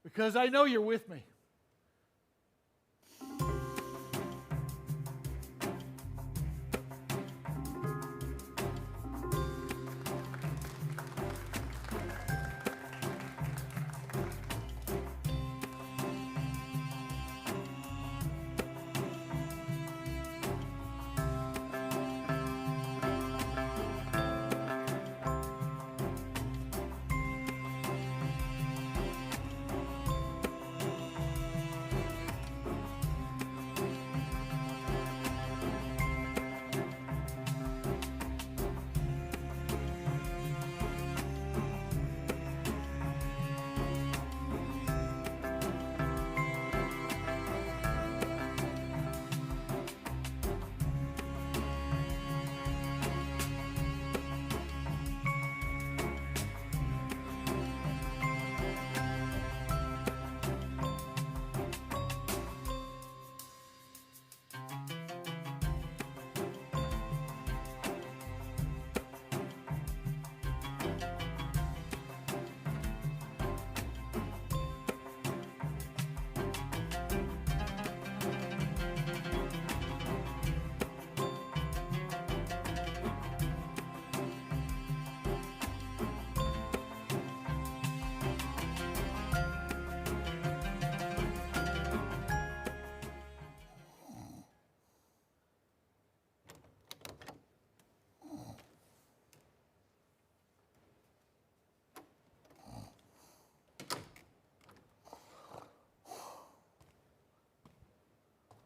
because I know you're with me.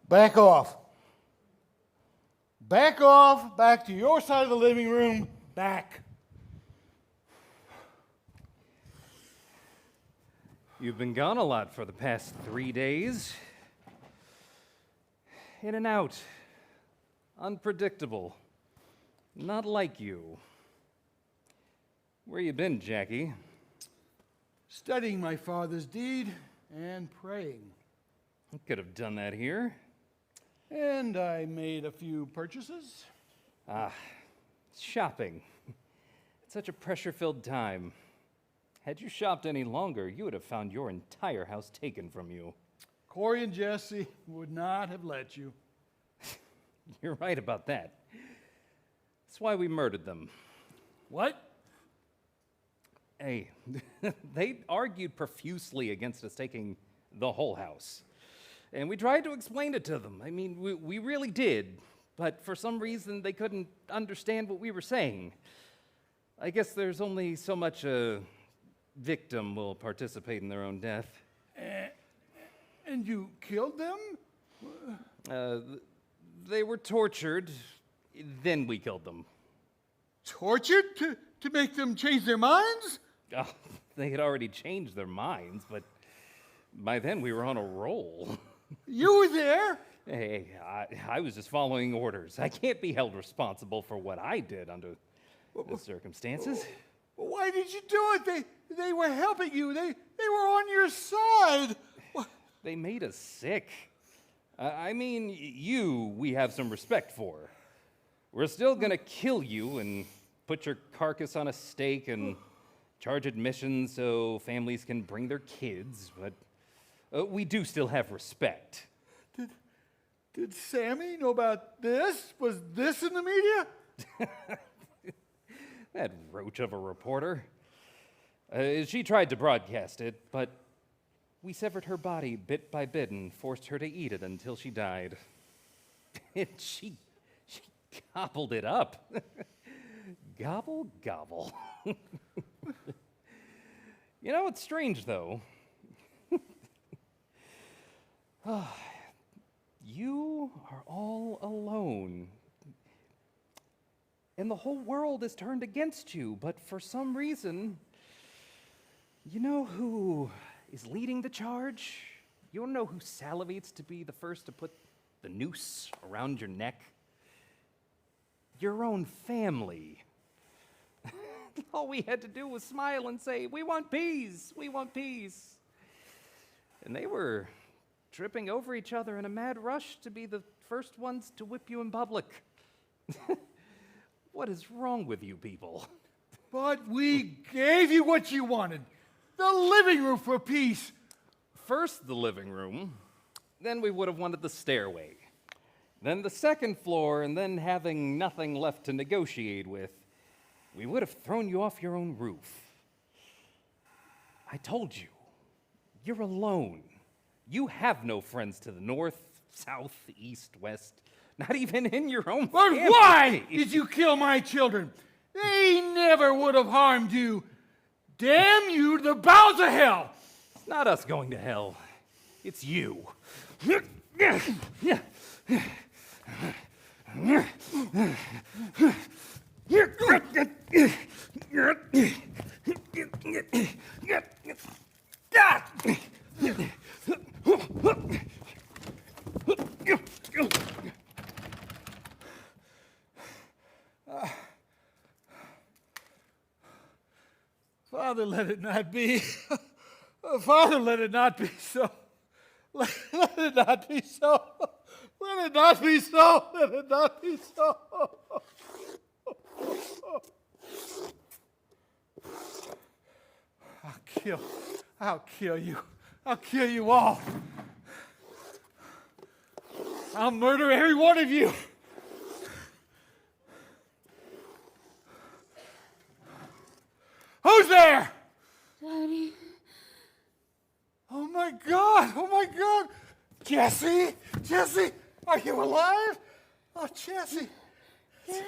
Back off. Back off. Back to your side of the living room. Back. You've been gone a lot for the past 3 days. In and out. Unpredictable. Not like you. Where you been, Jackie? Studying my father's deed and praying. I could have done that here. And I made a few purchases. Ah, shopping. Such a pressure-filled time. Had you shopped any longer, you would have found your entire house taken from you. Corey and Jesse would not have let you. You're right about that. That's why we murdered them. What? Hey, they argued profusely against us taking the whole house. And we tried to explain it to them. I mean, we really did. But for some reason, they couldn't understand what we were saying. I guess there's only so much a victim will participate in their own death. And you killed them? They were tortured, then we killed them. Tortured to make them change their minds? Oh, they had already changed their minds, but by then we were on a roll. You were there? Hey, I was just following orders. I can't be held responsible for what I did under the circumstances. Why did you do it? They were helping you. They were on your side. They made us sick. I mean, we have some respect for. We're still gonna kill you and put your carcass on a stake and charge admission so families can bring their kids, but we do still have respect. Did Sammy know about this? Was this in the media? That roach of a reporter. She tried to broadcast it, but we severed her body bit by bit and forced her to eat it until she died. And she gobbled it up. Gobble, gobble. You know, it's strange, though. You are all alone. And the whole world is turned against you, but for some reason, you know who is leading the charge? You wanna know who salivates to be the first to put the noose around your neck? Your own family. All we had to do was smile and say, "We want peace, we want peace." And they were tripping over each other in a mad rush to be the first ones to whip you in public. What is wrong with you people? But we gave you what you wanted. The living room for peace. First the living room, then we would have wanted the stairway. Then the second floor, and then having nothing left to negotiate with, we would have thrown you off your own roof. I told you, you're alone. You have no friends to the north, south, east, west, not even in your own But family. why did you kill my children? They never would have harmed you. Damn you to the bowels of hell! It's not us going to hell. It's you. Father, let it not be. Father, let it not be so. Let it not be so. Let it not be so. Let it not be so. I'll kill you. I'll kill you all. I'll murder every one of you. Who's there? Daddy. Oh my God! Oh my God! Jesse! Jesse! Are you alive? Oh, Jesse! Daddy?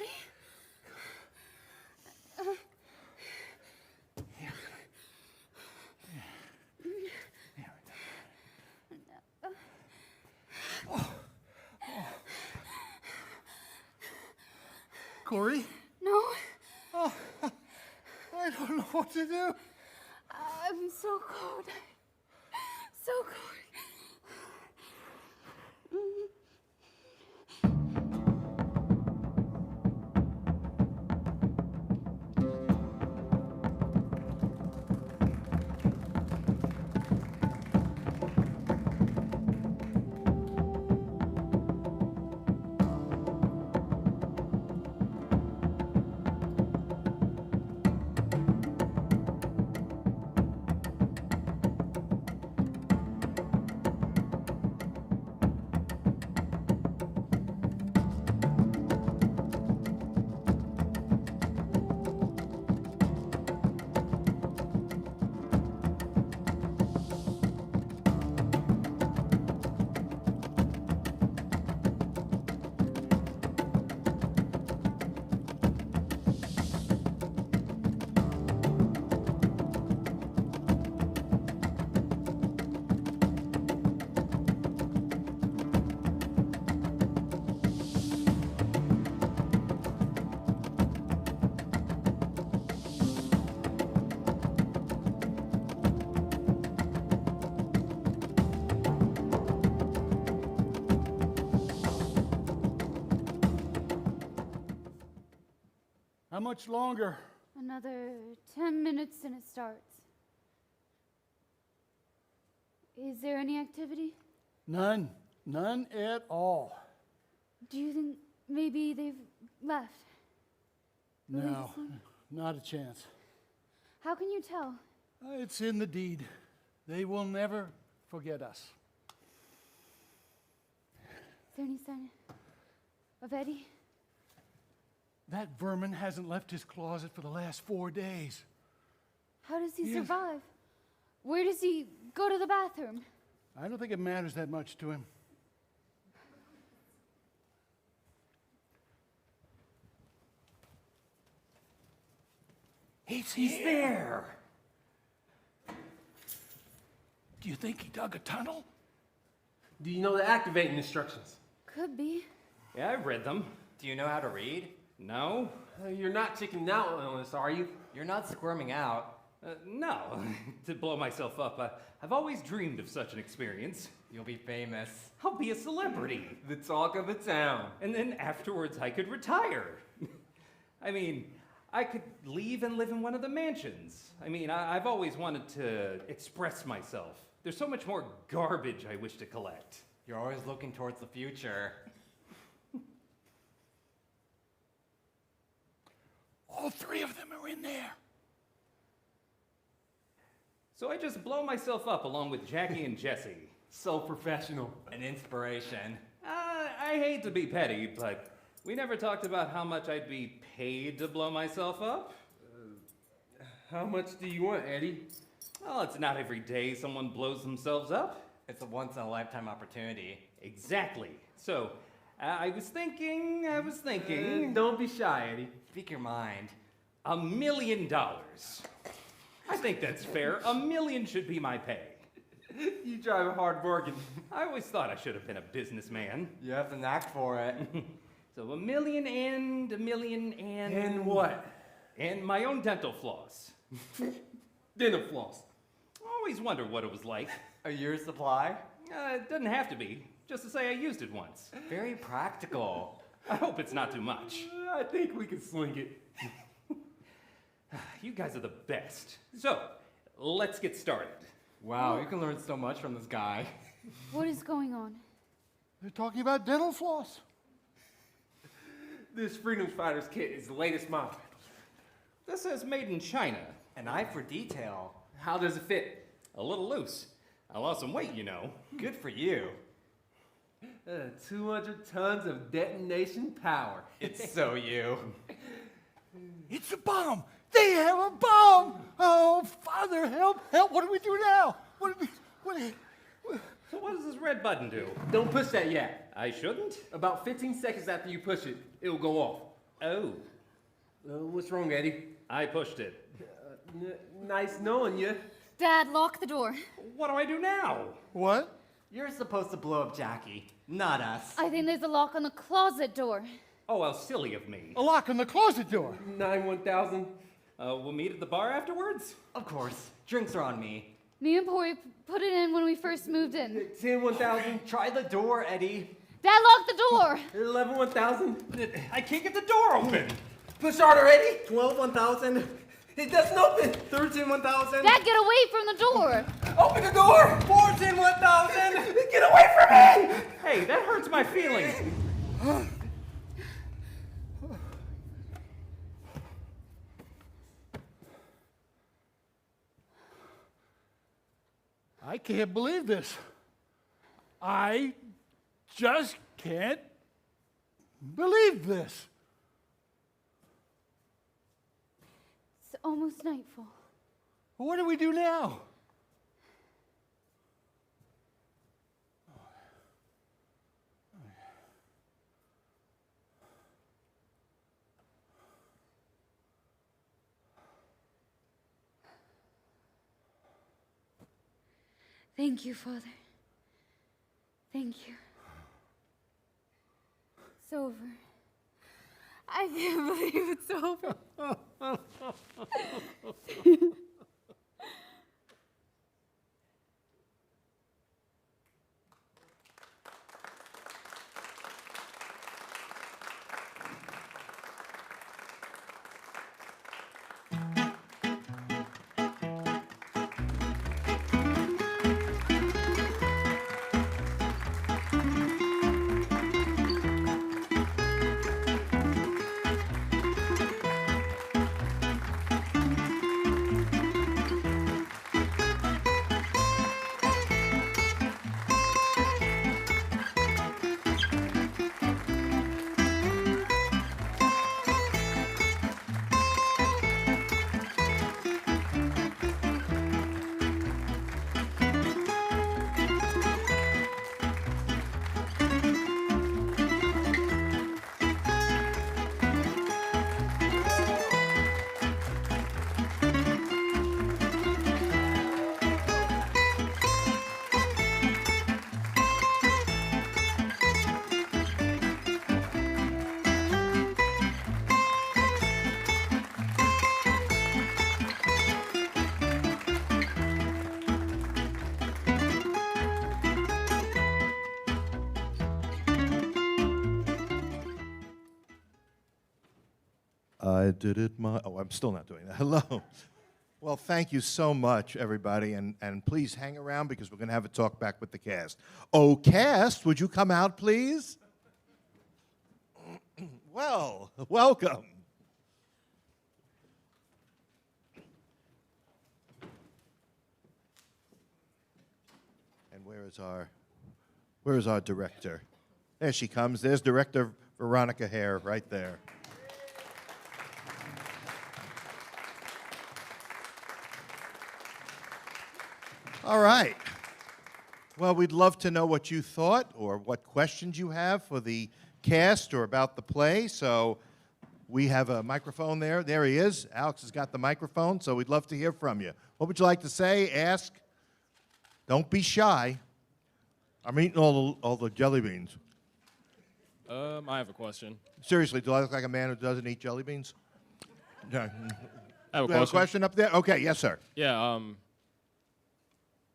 Corey? No, Oh, I don't know what to do. I'm so cold. So cold. How much longer? Another 10 minutes and it starts. Is there any activity? None. None at all. Do you think maybe they've left? No, not a chance. How can you tell? It's in the deed. They will never forget us. Is there any sign of Eddie? That vermin hasn't left his closet for the last 4 days. How does he Yes. survive? Where does he go to the bathroom? I don't think it matters that much to him. He's there. Do you think he dug a tunnel? Do you know the activating instructions? Could be. Yeah, I've read them. Do you know how to read? No? You're not chickening out on us, are you? You're not squirming out. No. To blow myself up, I've always dreamed of such an experience. You'll be famous. I'll be a celebrity. The talk of the town. And then afterwards, I could retire. I mean, I could leave and live in one of the mansions. I mean, I've always wanted to express myself. There's so much more garbage I wish to collect. You're always looking towards the future. All 3 of them are in there. So I just blow myself up along with Jackie and Jesse. So professional. An inspiration. I hate to be petty, but we never talked about how much I'd be paid to blow myself up. How much do you want, Eddie? Well, it's not every day someone blows themselves up. It's a once-in-a-lifetime opportunity. Exactly. So, I was thinking. Don't be shy, Eddie. Speak your mind. $1 million. I think that's fair. $1 million should be my pay. You drive a hard bargain. I always thought I should have been a businessman. You have the knack for it. So $1 million and $1 million and... And what? And my own dental floss. Dental floss. Always wondered what it was like. A year's supply? It doesn't have to be. Just to say I used it once. Very practical. I hope it's not too much. I think we can swing it. You guys are the best. So, let's get started. Wow, you can learn so much from this guy. What is going on? They're talking about dental floss. This Freedom Fighters kit is the latest model. This says made in China. An eye for detail. How does it fit? A little loose. I lost some weight, you know. Good for you. 200 tons of detonation power. It's so you. It's a bomb. They have a bomb. Oh, Father, help, help. What do we do now? So what does this red button do? Don't push that yet. I shouldn't? About 15 seconds after you push it, it'll go off. Oh. What's wrong, Eddie? I pushed it. Nice knowing you. Dad, lock the door. What do I do now? What? You're supposed to blow up Jackie, not us. I think there's a lock on the closet door. Oh, how silly of me. A lock on the closet door. 9-1000. We'll meet at the bar afterwards? Of course. Drinks are on me. Me and Pori put it in when we first moved in. 10-1000. Try the door, Eddie. Dad, lock the door. 11-1000. I can't get the door open. Push harder, Eddie. 12-1000. It doesn't open. 13-1000. Dad, get away from the door. Open the door. 14-1000. Get away from me. Hey, that hurts my feelings. I can't believe this. I just can't believe this. It's almost nightfall. What do we do now? Thank you, Father. Thank you. It's over. I can't believe it's over. I did it oh, I'm still not doing that. Hello. Well, thank you so much, everybody, and please hang around because we're going to have a talk back with the cast. Oh, cast, would you come out, please? Well, welcome. And where is our director? There she comes. There's director Veronica Hare right there. All right. Well, we'd love to know what you thought or what questions you have for the cast or about the play. So we have a microphone there. There he is. Alex has got the microphone, so we'd love to hear from you. What would you like to say? Ask. Don't be shy. I'm eating all the jelly beans. I have a question. Seriously, do I look like a man who doesn't eat jelly beans? Yeah. I have Do you have a question up there? Okay, yes, sir. Yeah,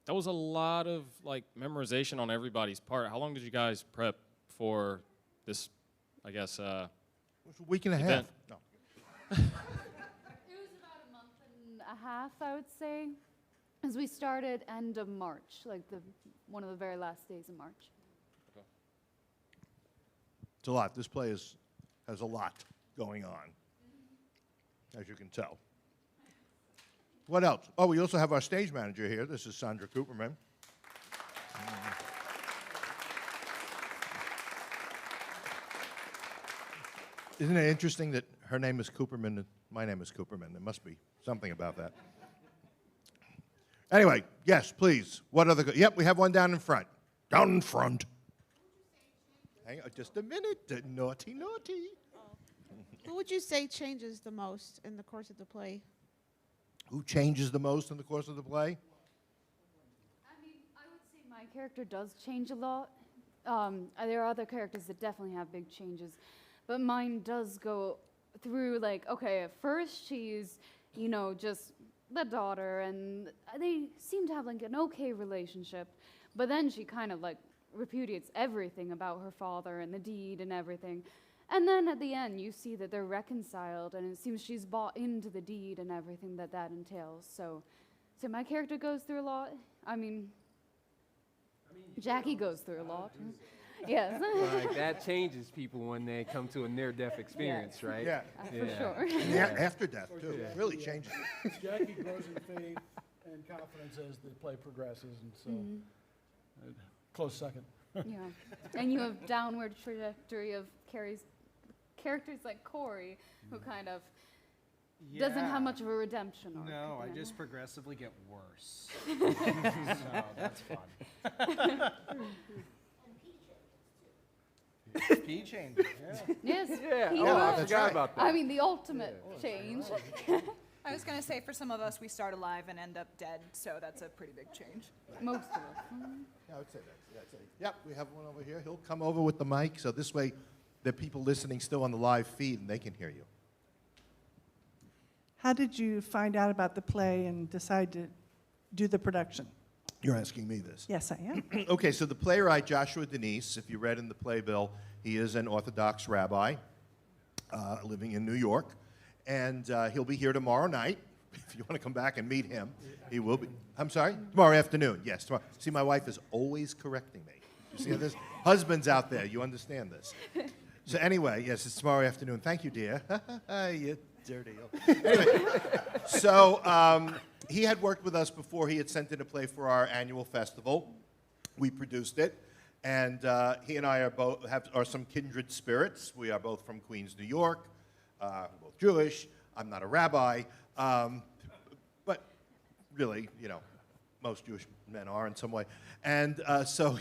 that was a lot of like memorization on everybody's part. How long did you guys prep for this, I guess, It was a week and a half. event? No. It was about a month and a half, I would say, as we started end of March, like one of the very last days of March. It's a lot. This play has a lot going on, as you can tell. What else? Oh, we also have our stage manager here. This is Sandra Cooperman. Isn't it interesting that her name is Cooperman and my name is Cooperman? There must be something about that. Anyway, yes, please. What other? Yep, we have one down in front. Down in front. Hang on just a minute. Naughty, naughty. Who would you say changes the most in the course of the play? Who changes the most in the course of the play? I mean, I would say my character does change a lot. There are other characters that definitely have big changes, but mine does go through like, okay, at first she's, just the daughter, and they seem to have like an okay relationship, but then she kind of like repudiates everything about her father and the deed and everything. And then at the end, you see that they're reconciled, and it seems she's bought into the deed and everything that entails. So my character goes through a lot. I mean Jackie goes through a lot. Yes. Like that changes people when they come to a near-death experience, right? Yeah. For sure. And after death, too. It really changes. Jackie grows in faith and confidence as the play progresses, and so close second. Yeah. And you have downward trajectory of Carrie's characters like Corey, who kind of doesn't have much of a redemption arc. No, I Yeah. just progressively get worse. So that's fun. He changes, yeah. Yes. Yeah. he Oh, I does. forgot about that. I mean, the ultimate change. I was going to say, for some of us, we start alive and end up dead, so that's a pretty big change. Most of us. Yeah, I would say that. Yeah, I'd say. Yep, we have one over here. He'll come over with the mic, so this way there are people listening still on the live feed, and they can hear you. How did you find out about the play and decide to do the production? You're asking me this. Yes, I am. Okay, so the playwright Joshua Danese, if you read in the playbill, he is an Orthodox rabbi living in New York, and he'll be here tomorrow night. If you want to come back and meet him, he will be. I'm sorry? Tomorrow afternoon, yes. Tomorrow. See, my wife is always correcting me. You see this? Husbands out there, you understand this. So anyway, yes, it's tomorrow afternoon. Thank you, dear. You dirty. Anyway, so he had worked with us before. He had sent in a play for our annual festival. We produced it, and he and I are some kindred spirits. We are both from Queens, New York. We're both Jewish. I'm not a rabbi, but really, most Jewish men are in some way. And so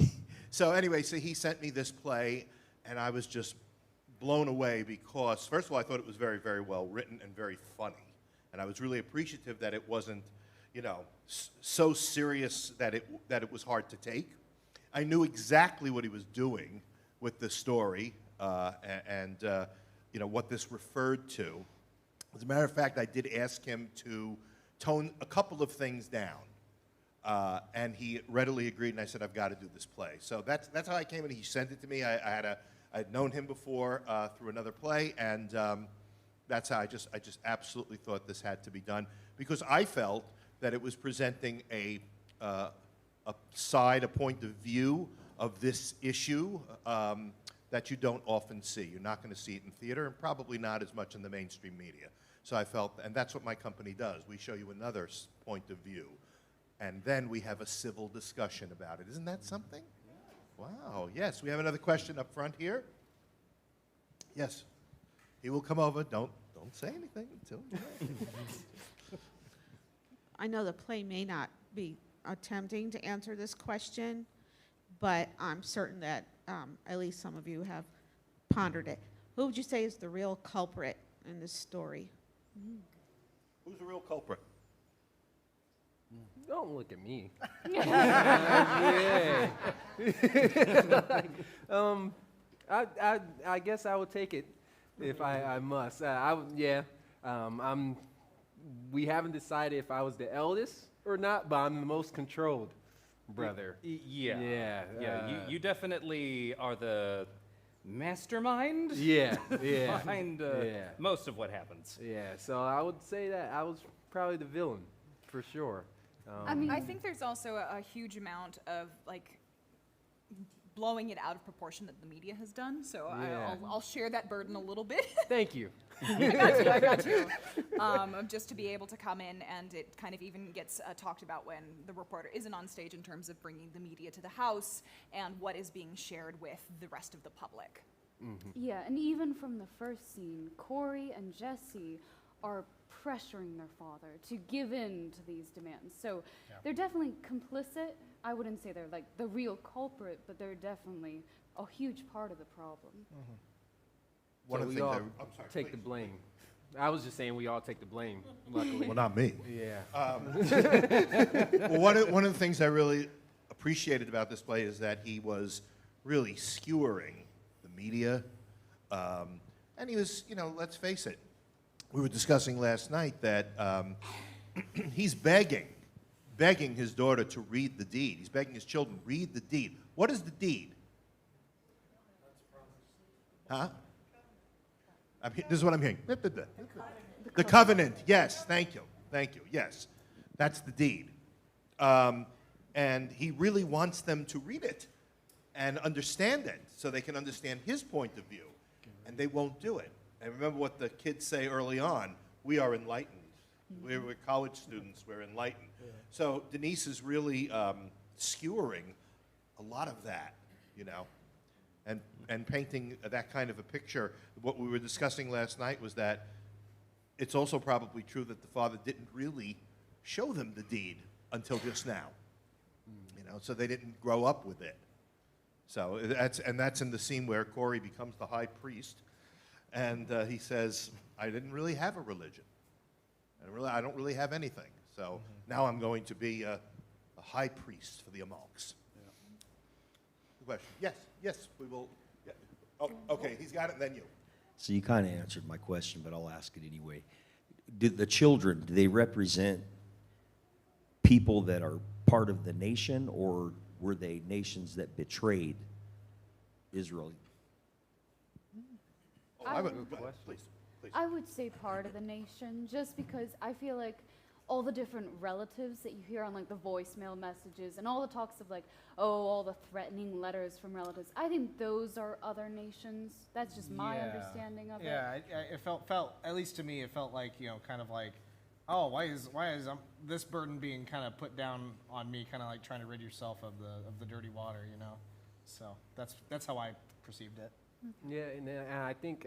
anyway, he sent me this play, and I was just blown away because, first of all, I thought it was very, very well written and very funny. And I was really appreciative that it wasn't, so serious that it was hard to take. I knew exactly what he was doing with the story and what this referred to. As a matter of fact, I did ask him to tone a couple of things down. And he readily agreed, and I said, I've got to do this play. So that's how I came in. He sent it to me. I'd known him before through another play, and That's how I just absolutely thought this had to be done, because I felt that it was presenting a side, a point of view of this issue that you don't often see. You're not going to see it in theater, and probably not as much in the mainstream media. So I felt, and that's what my company does. We show you another point of view, and then we have a civil discussion about it. Isn't that something? Wow, yes. We have another question up front here. Yes. He will come over. Don't say anything until. I know the play may not be attempting to answer this question, but I'm certain that at least some of you have pondered it. Who would you say is the real culprit in this story? Who's the real culprit? Don't look at me. I guess I would take it if I must. We haven't decided if I was the eldest or not, but I'm the most controlled brother. Yeah. You definitely are the mastermind. Yeah. Behind most of what happens. Yeah. So I would say that I was probably the villain, for sure. I think there's also a huge amount of like blowing it out of proportion that the media has done. So I'll share that burden a little bit. Thank you. I got you. Just to be able to come in, and it kind of even gets talked about when the reporter isn't on stage in terms of bringing the media to the house and what is being shared with the rest of the public. Mm-hmm. Yeah, and even from the first scene, Corey and Jesse are pressuring their father to give in to these demands. So they're definitely complicit. I wouldn't say they're like the real culprit, but they're definitely a huge part of the problem. Mm-hmm. One of the things take the blame. I was just saying we all take the blame, luckily. Well, not me. Yeah. Well, one of the things I really appreciated about this play is that he was really skewering the media. And he was, let's face it, we were discussing last night that he's begging his daughter to read the deed. He's begging his children, read the deed. What is the deed? Huh? This is what I'm hearing. The covenant. Yes, thank you. Yes, that's the deed. And he really wants them to read it and understand it so they can understand his point of view. And they won't do it. And remember what the kids say early on, we are enlightened. We're college students, we're enlightened. Yeah. So Danese is really skewering a lot of that, and painting that kind of a picture. What we were discussing last night was that it's also probably true that the father didn't really show them the deed until just now, so they didn't grow up with it. So that's in the scene where Corey becomes the high priest, and he says, I didn't really have a religion. I don't really have anything. So now I'm going to be a high priest for the Amalks. Yeah. Question? Yes, we will. Yeah. Oh, okay, he's got it, and then you. So you kind of answered my question, but I'll ask it anyway. Do the children, do they represent people that are part of the nation, or were they nations that betrayed Israel? Please. I would say part of the nation, just because I feel like all the different relatives that you hear on like the voicemail messages and all the talks of like, all the threatening letters from relatives, I think those are other nations. That's just my understanding of it. Yeah, it felt, at least to me, it felt like, kind of like, oh, why is this burden being kind of put down on me, kind of like trying to rid yourself of the dirty water, So that's how I perceived it. Yeah, and I think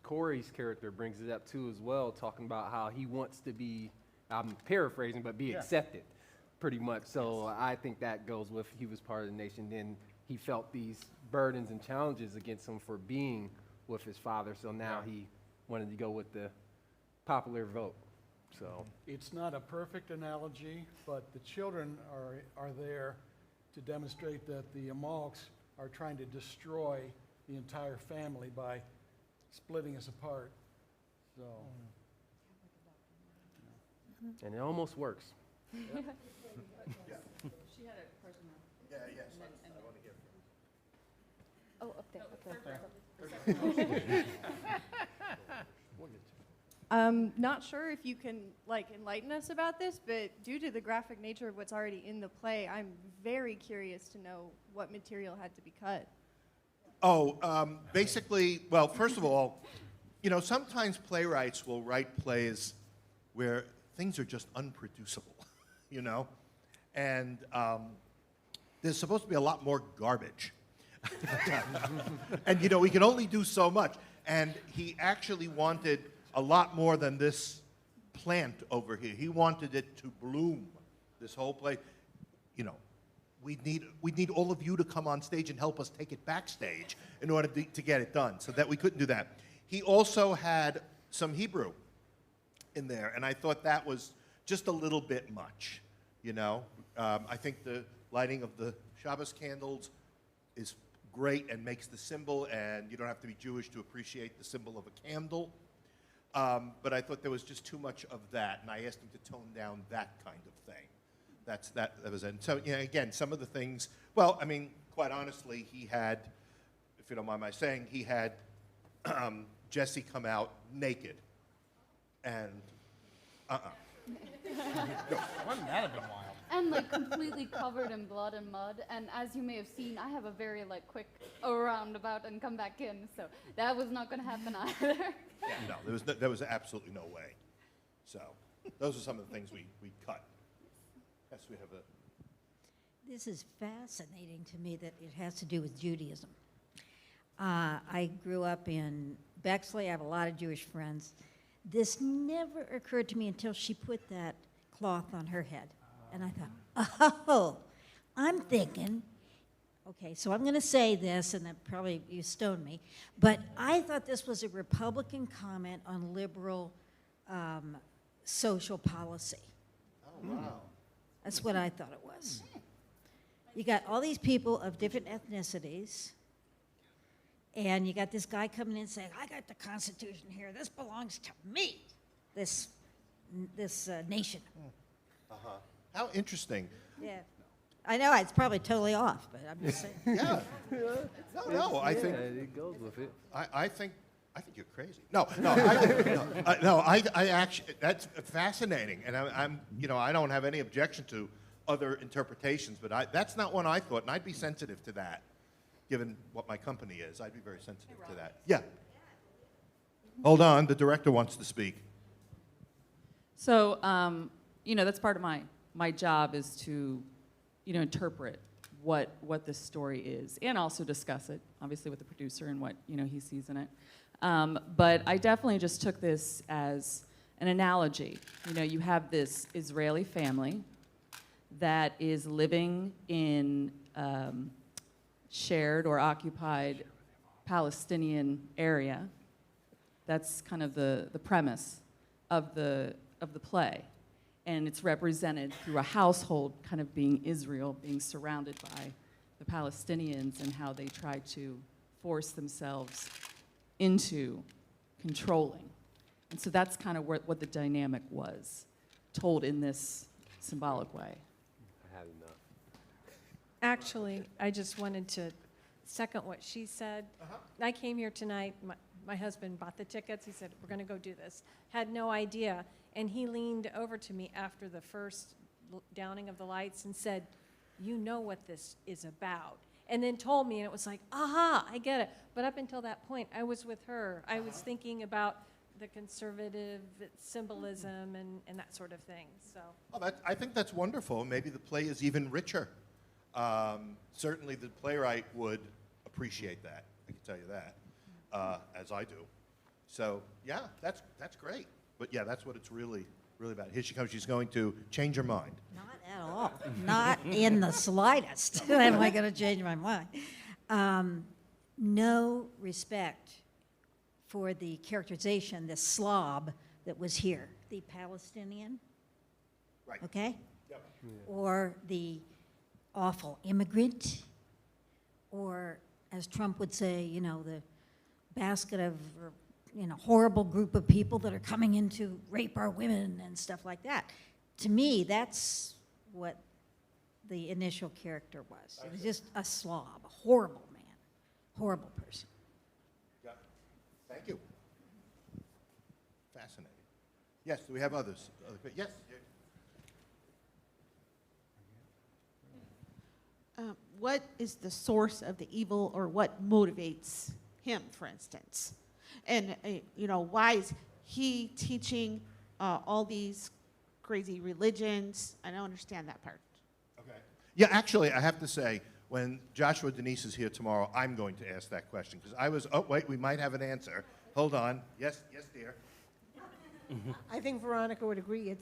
Corey's character brings it up too as well, talking about how he wants to be, I'm paraphrasing, but be accepted, pretty much. So I think that goes with he was part of the nation. Then he felt these burdens and challenges against him for being with his father. So now he wanted to go with the popular vote. So it's not a perfect analogy, but the children are there to demonstrate that the Amalks are trying to destroy the entire family by splitting us apart. So. And it almost works. She had a person. Yes, I want to hear from you. Oh, up there. Not sure if you can like enlighten us about this, but due to the graphic nature of what's already in the play, I'm very curious to know what material had to be cut. Basically, well, first of all, you know, sometimes playwrights will write plays where things are just unproducible, you know? And there's supposed to be a lot more garbage. And, you know, we can only do so much. And he actually wanted a lot more than this plant over here. He wanted it to bloom, this whole play. You know, we need all of you to come on stage and help us take it backstage in order to get it done, so that we couldn't do that. He also had some Hebrew in there, and I thought that was just a little bit much, you know? I think the lighting of the Shabbos candles is great and makes the symbol, and you don't have to be Jewish to appreciate the symbol of a candle. But I thought there was just too much of that, and I asked him to tone down that kind of thing. That was it. So, you know, again, some of the things, well, I mean, quite honestly, he had, if you don't mind my saying, he had Jesse come out naked. And, Wouldn't that have been wild? And like completely covered in blood and mud. And as you may have seen, I have a very like quick roundabout and come back in. So that was not going to happen either. No, there was absolutely no way. So those are some of the things we cut. Yes, we have a... This is fascinating to me that it has to do with Judaism. I grew up in Bexley. I have a lot of Jewish friends. This never occurred to me until she put that cloth on her head. And I thought, oh, I'm thinking, okay, so I'm going to say this, and then probably you stone me, but I thought this was a Republican comment on liberal social policy. Oh, wow. That's what I thought it was. You got all these people of different ethnicities, and you got this guy coming in saying, I got the Constitution here. This belongs to me, this nation. Uh-huh. How interesting. Yeah. I know, it's probably totally off, but I'm just saying. Yeah. No, I think... it goes with it. I think you're crazy. No, I actually, that's fascinating, and I'm, you know, I don't have any objection to other interpretations, but that's not one I thought, and I'd be sensitive to that, given what my company is. I'd be very sensitive to that. Yeah. Hold on, the director wants to speak. So, you know, that's part of my job is to, you know, interpret what this story is, and also discuss it, obviously, with the producer and what, you know, he sees in it. But I definitely just took this as an analogy. You know, you have this Israeli family that is living in shared or occupied Palestinian area. That's kind of the premise of the play. And it's represented through a household kind of being Israel, being surrounded by the Palestinians, and how they try to force themselves into controlling. And so that's kind of what the dynamic was, told in this symbolic way. I had enough. Actually, I just wanted to second what she said. I came here tonight. My husband bought the tickets. He said, we're going to go do this. Had no idea. And he leaned over to me after the first downing of the lights and said, you know what this is about. And then told me, and it was like, aha, I get it. But up until that point, I was with her. I was thinking about the conservative symbolism and that sort of thing. So. Oh, I think that's wonderful. Maybe the play is even richer. Certainly the playwright would appreciate that. I can tell you that, as I do. So, yeah, that's great. But, yeah, that's what it's really about. Here she comes. She's going to change her mind. Not at all. Not in the slightest am I going to change my mind. No respect for the characterization, the slob that was here, the Palestinian, right? Okay? Yep. Yeah. Or the awful immigrant, or as Trump would say, you know, the basket of, you know, horrible group of people that are coming in to rape our women and stuff like that. To me, that's what the initial character was. It was just a slob, a horrible man, horrible person. Yeah. Thank you. Fascinating. Yes, do we have others? Yes? What is the source of the evil, or what motivates him, for instance? And, why is he teaching all these crazy religions? I don't understand that part. Okay. Yeah, actually, I have to say, when Joshua Danese is here tomorrow, I'm going to ask that question, because oh, wait, we might have an answer. Hold on. Yes, dear. I think Veronica would agree.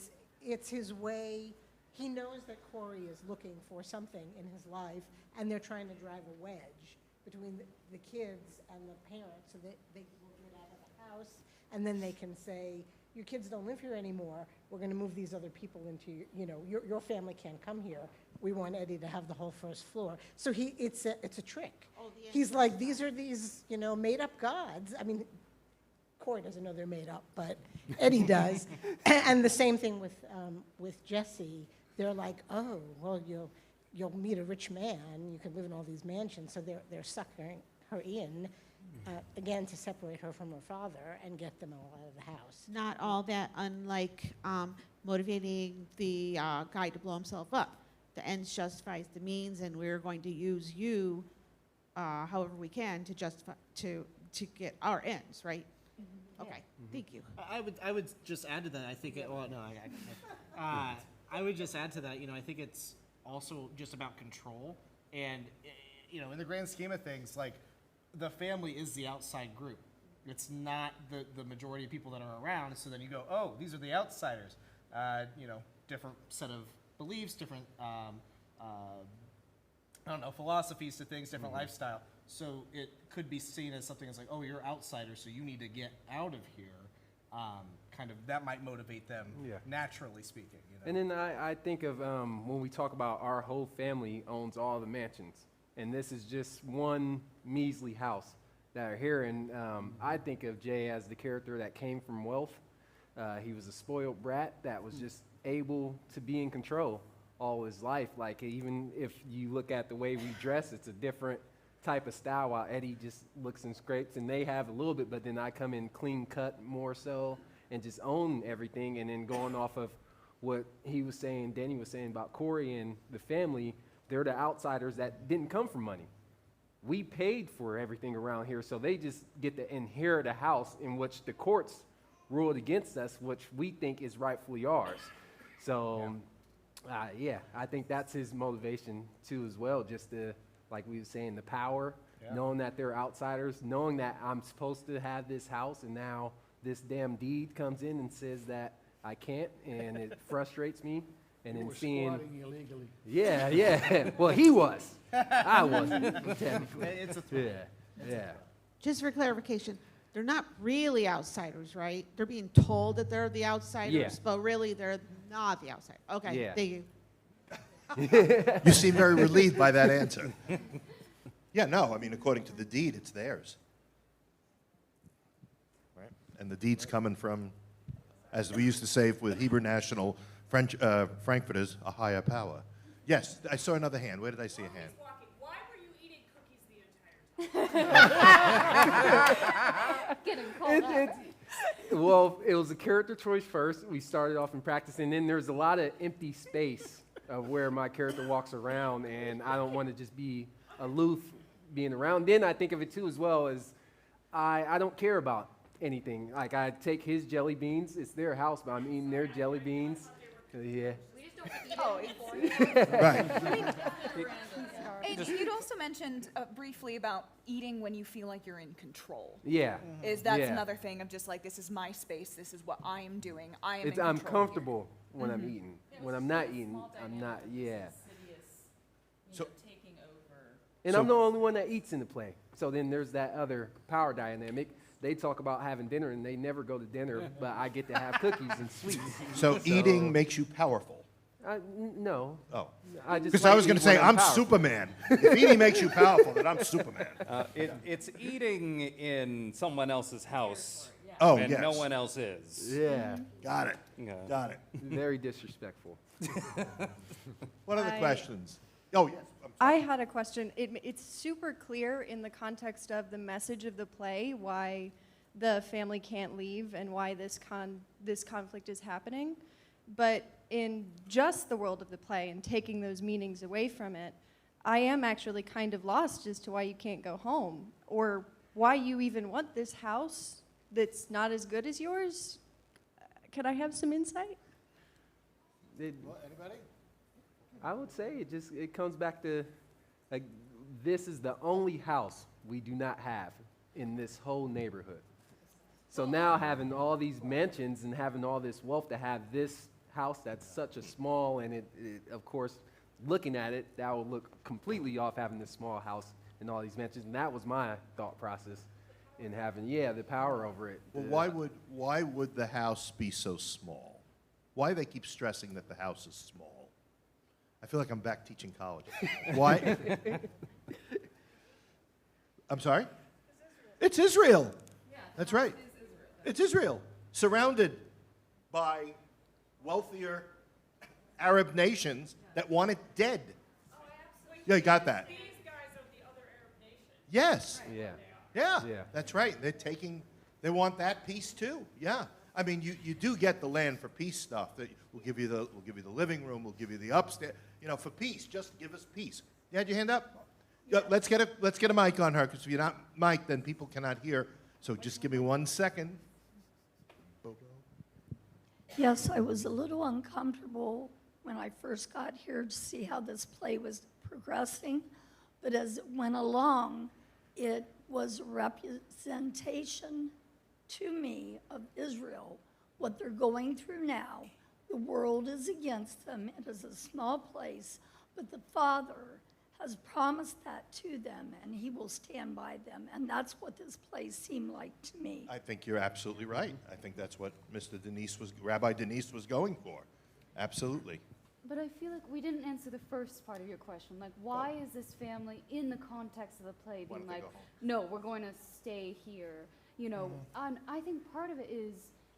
It's his way. He knows that Corey is looking for something in his life, and they're trying to drive a wedge between the kids and the parents so that they will get out of the house, and then they can say, your kids don't live here anymore. We're going to move these other people into, your family can't come here. We want Eddie to have the whole first floor. So it's a trick. He's like, these are these, made-up gods. I mean, Corey doesn't know they're made up, but Eddie does. And the same thing with Jesse. They're like, oh, well, you'll meet a rich man. You can live in all these mansions. So they're suckering her in, again, to separate her from her father and get them all out of the house. Not all that unlike motivating the guy to blow himself up. The ends justifies the means, and we're going to use you however we can to justify to get our ends, right? Okay, thank you. I would just add to that. I think I would just add to that. I think it's also just about control, and in the grand scheme of things, like the family is the outside group. It's not the majority of people that are around. So then you go, oh, these are the outsiders. Different set of beliefs, different philosophies to things, different lifestyle. So it could be seen as something that's like, oh, you're outsiders, so you need to get out of here. That might motivate them, naturally speaking. And then I think of when we talk about our whole family owns all the mansions, and this is just one measly house that are here. And I think of Jay as the character that came from wealth. He was a spoiled brat that was just able to be in control all his life. Like, even if you look at the way we dress, it's a different type of style, while Eddie just looks and scrapes, and they have a little bit, but then I come in clean cut more so and just own everything. And then going off of what he was saying, Danny was saying about Corey and the family, they're the outsiders that didn't come from money. We paid for everything around here, so they just get to inherit a house in which the courts ruled against us, which we think is rightfully ours. So, I think that's his motivation too as well, just to, like we were saying, the power, knowing that they're outsiders, knowing that I'm supposed to have this house, and now this damn deed comes in and says that I can't, and it frustrates me. And you then were seeing, squatting illegally. Yeah. Well, he was. I wasn't. Technically. It's a threat. Yeah. Just for clarification, they're not really outsiders, right? They're being told that they're the outsiders, but really they're not the outsiders. Okay, Yeah. thank you. You seem very relieved by that answer. Yeah, no, I mean, according to the deed, it's theirs. Right? And the deed's coming from, as we used to say with Hebrew National Frankfurters, a higher power. Yes, I saw another hand. Where did I see a hand? Why were you eating cookies the entire time? Getting called out. Well, it was a character choice first. We started off in practice, and then there's a lot of empty space of where my character walks around, and I don't want to just be aloof being around. Then I think of it too as well as I don't care about anything. Like, I take his jelly beans. It's their house, but I'm eating their jelly beans. Yeah. Right. You'd also mentioned briefly about eating when you feel like you're in control. Yeah. That's Yeah. another thing of just like, this is my space, this is what I am doing, I am in I'm control comfortable when I'm eating. When I'm not eating, I'm not. Yeah. So, And I'm the only one that eats in the play. So then there's that other power dynamic. They talk about having dinner, and they never go to dinner, but I get to have cookies and sweets. So eating makes you powerful. No. Oh. Because I was going to say, I'm Superman. If eating makes you powerful, then I'm Superman. It's eating in someone else's house. Oh, and yes. no one else is. Yeah. Got it. Yeah. Got it. Very disrespectful. What other questions? Oh, yes. I had a question. It's super clear in the context of the message of the play why the family can't leave and why this conflict is happening. But in just the world of the play and taking those meanings away from it, I am actually kind of lost as to why you can't go home or why you even want this house that's not as good as yours. Could I have some insight? Anybody? I would say it comes back to, like, this is the only house we do not have in this whole neighborhood. So now having all these mansions and having all this wealth to have this house that's such a small, and it of course, looking at it, that would look completely off having this small house and all these mansions. And that was my thought process in having, the power over it. Well, why would the house be so small? Why do they keep stressing that the house is small? I feel like I'm back teaching college. Why? I'm sorry? It's Israel. That's right. It's Israel, surrounded by wealthier Arab nations that want it dead. Yeah, you got that. These guys are the other Arab nations. Yes. Yeah. Yeah, that's right. They want that piece too. Yeah. I mean, you do get the land for peace stuff. That we'll give you the living room. We'll give you the upstairs. For peace. Just give us peace. You had your hand up. Yeah, let's get a mic on her, because if you're not mic'd, then people cannot hear. So just give me 1 second. Yes, I was a little uncomfortable when I first got here to see how this play was progressing, but as it went along, it was a representation to me of Israel, what they're going through now. The world is against them. It is a small place, but the Father has promised that to them, and he will stand by them. And that's what this play seemed like to me. I think you're absolutely right. I think that's what Rabbi Danese was going for. Absolutely. But I feel like we didn't answer the first part of your question. Like, why is this family, in the context of the play, being like, no, we're going to stay here? And I think part of it is,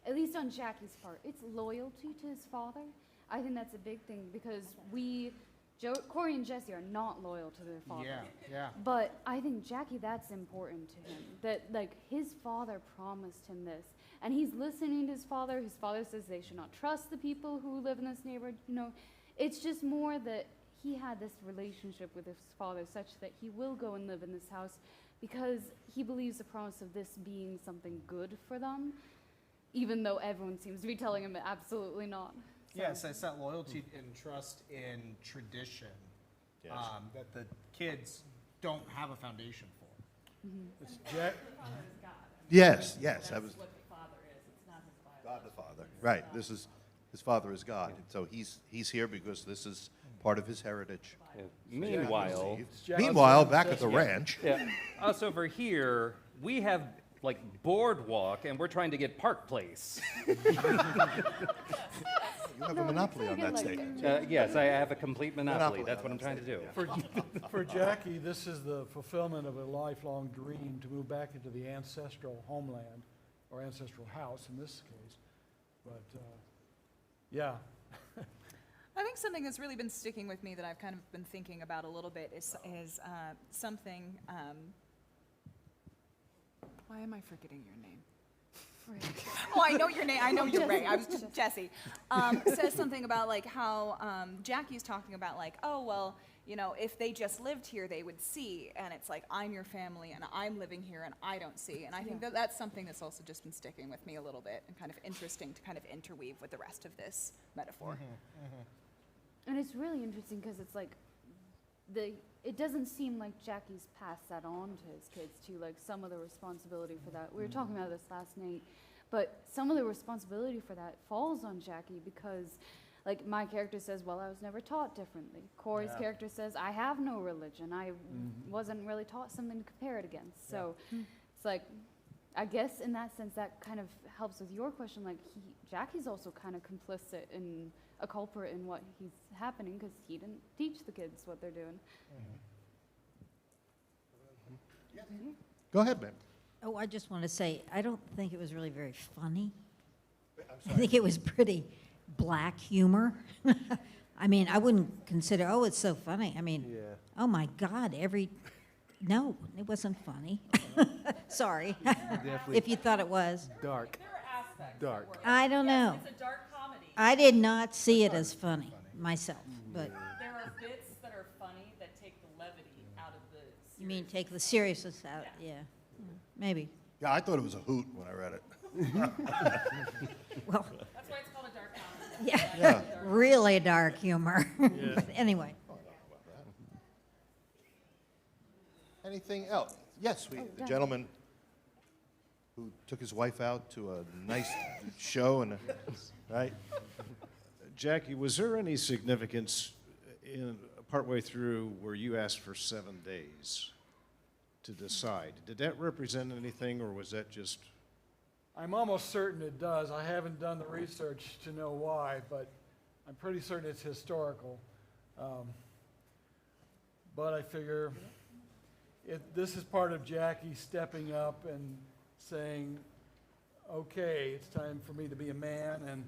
at least on Jackie's part, it's loyalty to his father. I think that's a big thing, because Corey and Jesse are not loyal to their father. Yeah. But I think Jackie, that's important to him. That, like, his father promised him this, and he's listening to his father. His father says they should not trust the people who live in this neighborhood. It's just more that he had this relationship with his father such that he will go and live in this house because he believes the promise of this being something good for them, even though everyone seems to be telling him absolutely not. So. Yes, it's that loyalty and trust in tradition that the kids don't have a foundation for. Mm-hmm. Yes. That was what the Father is. It's not his Bible. God the Father. Right. This is his Father is God, and so he's here because this is part of his heritage. Meanwhile, back at the ranch. Us over here, we have like boardwalk, and we're trying to get Park Place. You have a monopoly on that statement. Yes, I have a complete monopoly. That's what I'm trying to do. For Jackie, this is the fulfillment of a lifelong dream to move back into the ancestral homeland, or ancestral house in this case. But, yeah. I think something that's really been sticking with me that I've kind of been thinking about a little bit is something. Why am I forgetting your name? Oh, I know your name. I know you're Ray. I was just Jesse. Says something about like how Jackie's talking about like, oh well, if they just lived here, they would see. And it's like, I'm your family, and I'm living here, and I don't see. And I think that that's something that's also just been sticking with me a little bit, and kind of interesting to kind of interweave with the rest of this metaphor. And it's really interesting because it's like, it doesn't seem like Jackie's passed that on to his kids too, like some of the responsibility for that. We were talking about this last night, but some of the responsibility for that falls on Jackie because, like, my character says, well, I was never taught differently. Corey's character says, I have no religion. I wasn't really taught something to compare it against. So it's like, I guess in that sense, that kind of helps with your question. Like, Jackie's also kind of complicit in a culprit in what he's happening because he didn't teach the kids what they're doing. Go ahead, ma'am. Oh, I just want to say, I don't think it was really very funny. I think it was pretty black humor. I mean, I wouldn't consider, oh, it's so funny. I mean, oh my God, No, it wasn't funny. Sorry, Definitely. if you thought it was. Dark. Dark. I don't know. It's a dark comedy. I did not see it as funny myself, but There are bits that are funny that take the levity out of the. you mean take the seriousness out? Yeah, maybe. Yeah, I thought it was a hoot when I read it. Well, That's why it's called a dark comedy. yeah, really dark humor. Anyway. Anything else? Yes, the gentleman who took his wife out to a nice show and, right? Jackie, was there any significance in partway through where you asked for 7 days to decide? Did that represent anything, or was that just? I'm almost certain it does. I haven't done the research to know why, but I'm pretty certain it's historical. But I figure this is part of Jackie stepping up and saying, okay, it's time for me to be a man. And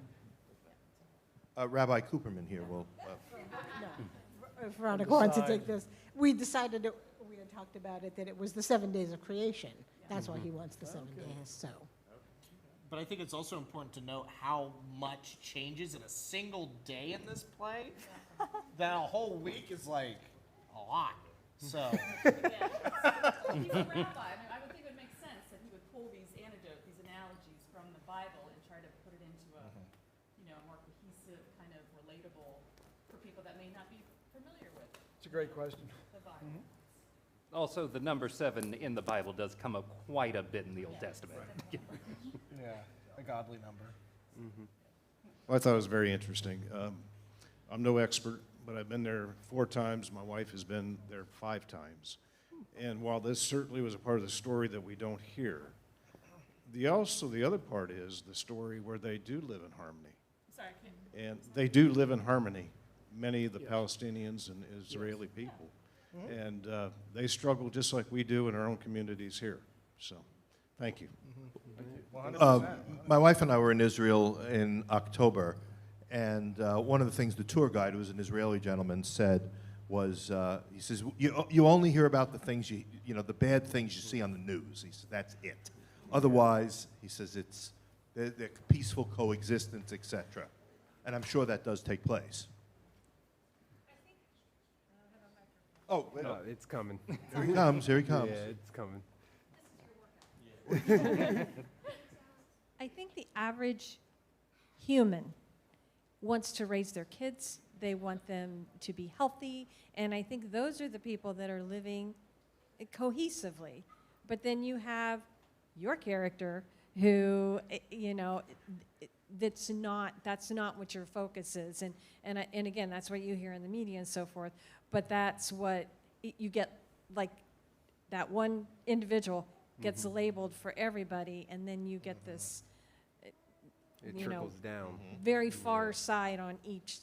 Rabbi Cooperman here will. If Veronica wants to take this, we decided, we had talked about it, that it was the 7 days of creation. That's why he wants the 7 days, so. But I think it's also important to note how much changes in a single day in this play. That a whole week is like a lot. So. He's a rabbi. I mean, I would think it would make sense that he would pull these anecdotes, these analogies from the Bible and try to put it into a, more cohesive, kind of relatable for people that may not be familiar with it's a great question. the Bible. Also, the number 7 in the Bible does come up quite a bit in the Old Testament. Yeah, a godly number. Well, I thought it was very interesting. I'm no expert, but I've been there 4 times. My wife has been there 5 times. And while this certainly was a part of the story that we don't hear, the other part is the story where they do live in harmony. Sorry, I can't. And they do live in harmony, many of the Palestinians and Israeli people. And they struggle just like we do in our own communities here. So, thank you. My wife and I were in Israel in October, and one of the things the tour guide, who was an Israeli gentleman, said was, he says, you only hear about the things the bad things you see on the news. He says, that's it. Otherwise, he says, it's the peaceful coexistence, etc. And I'm sure that does take place. Oh, wait. No, it's coming. Here he comes, here he comes. Yeah, it's coming. I think the average human wants to raise their kids. They want them to be healthy. And I think those are the people that are living cohesively. But then you have your character who, that's not what your focus is. And again, that's what you hear in the media and so forth. But that's what you get, like that one individual gets labeled for everybody, and then you get this, It trickles down. very far side on each,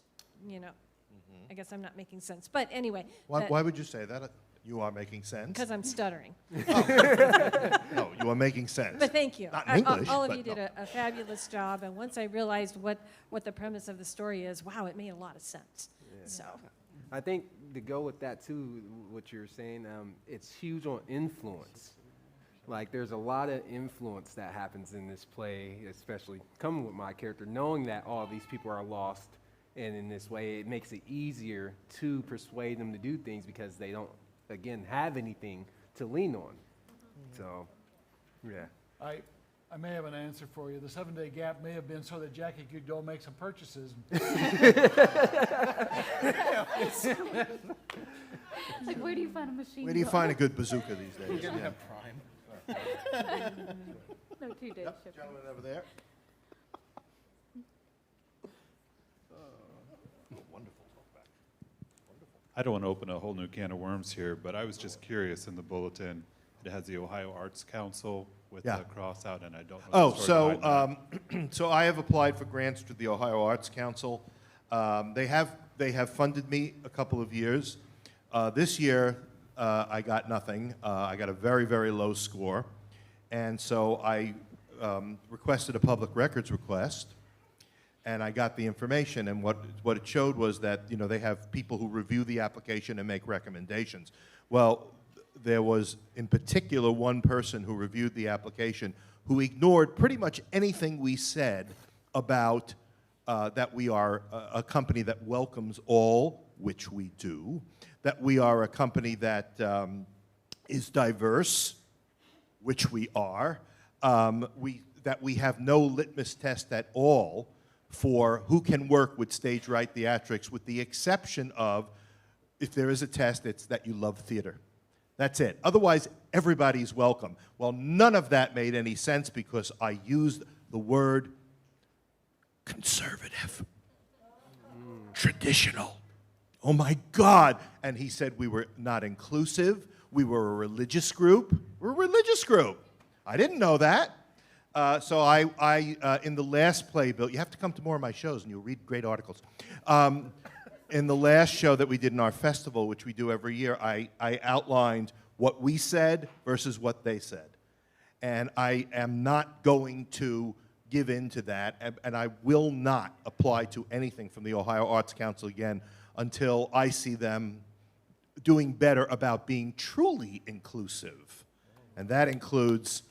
I guess I'm not making sense. But anyway. Why would you say that? You are making sense. Because I'm stuttering. No, you are making sense. But thank you. Not in English, all of but you did no. a fabulous job, and once I realized what the premise of the story is, wow, it made a lot of sense. Yeah. So. I think to go with that too, what you're saying, it's huge on influence. Like there's a lot of influence that happens in this play, especially coming with my character, knowing that all these people are lost, and in this way it makes it easier to persuade them to do things because they don't, again, have anything to lean on. So, yeah. I may have an answer for you. The 7-day gap may have been so that Jackie could go make some purchases. Like, where do you find a machine? Where do you find a good bazooka these days? You're gonna have Prime. No 2 days shipping. Gentleman over there. Wonderful talkback. I don't want to open a whole new can of worms here, but I was just curious in the bulletin, it has the Ohio Arts Council with the cross out, and I don't know the story behind that. So I have applied for grants through the Ohio Arts Council. They have funded me a couple of years. This year, I got nothing. I got a very, very low score. And so I requested a public records request, and I got the information. And what it showed was that, they have people who review the application and make recommendations. Well, there was, in particular, one person who reviewed the application who ignored pretty much anything we said about that we are a company that welcomes all, which we do, that we are a company that is diverse, which we are, that we have no litmus test at all for who can work with stage right theatrics, with the exception of, if there is a test, it's that you love theater. That's it. Otherwise, everybody's welcome. Well, none of that made any sense because I used the word conservative, traditional. Oh my God. And he said we were not inclusive. We were a religious group. We're a religious group. I didn't know that. So I in the last playbill, you have to come to more of my shows and you'll read great articles. In the last show that we did in our festival, which we do every year, I outlined what we said versus what they said. And I am not going to give in to that, and I will not apply to anything from the Ohio Arts Council again until I see them doing better about being truly inclusive. And that includes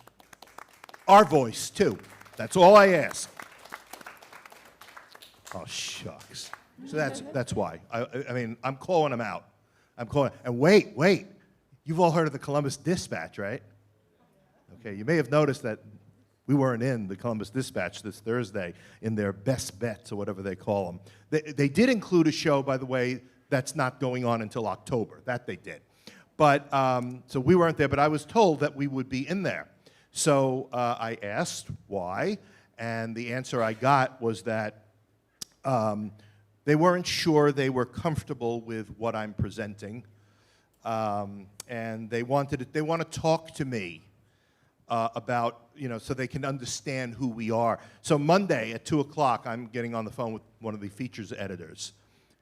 our voice, too. That's all I ask. Oh, shucks. So that's why. I mean, I'm calling them out. I'm calling. And wait. You've all heard of the Columbus Dispatch, right? Okay, you may have noticed that we weren't in the Columbus Dispatch this Thursday in their best bets or whatever they call them. They did include a show, by the way, that's not going on until October. That they did. But, so we weren't there, but I was told that we would be in there. So I asked why, and the answer I got was that they weren't sure they were comfortable with what I'm presenting, and they want to talk to me about, so they can understand who we are. So Monday at 2 o'clock, I'm getting on the phone with one of the features editors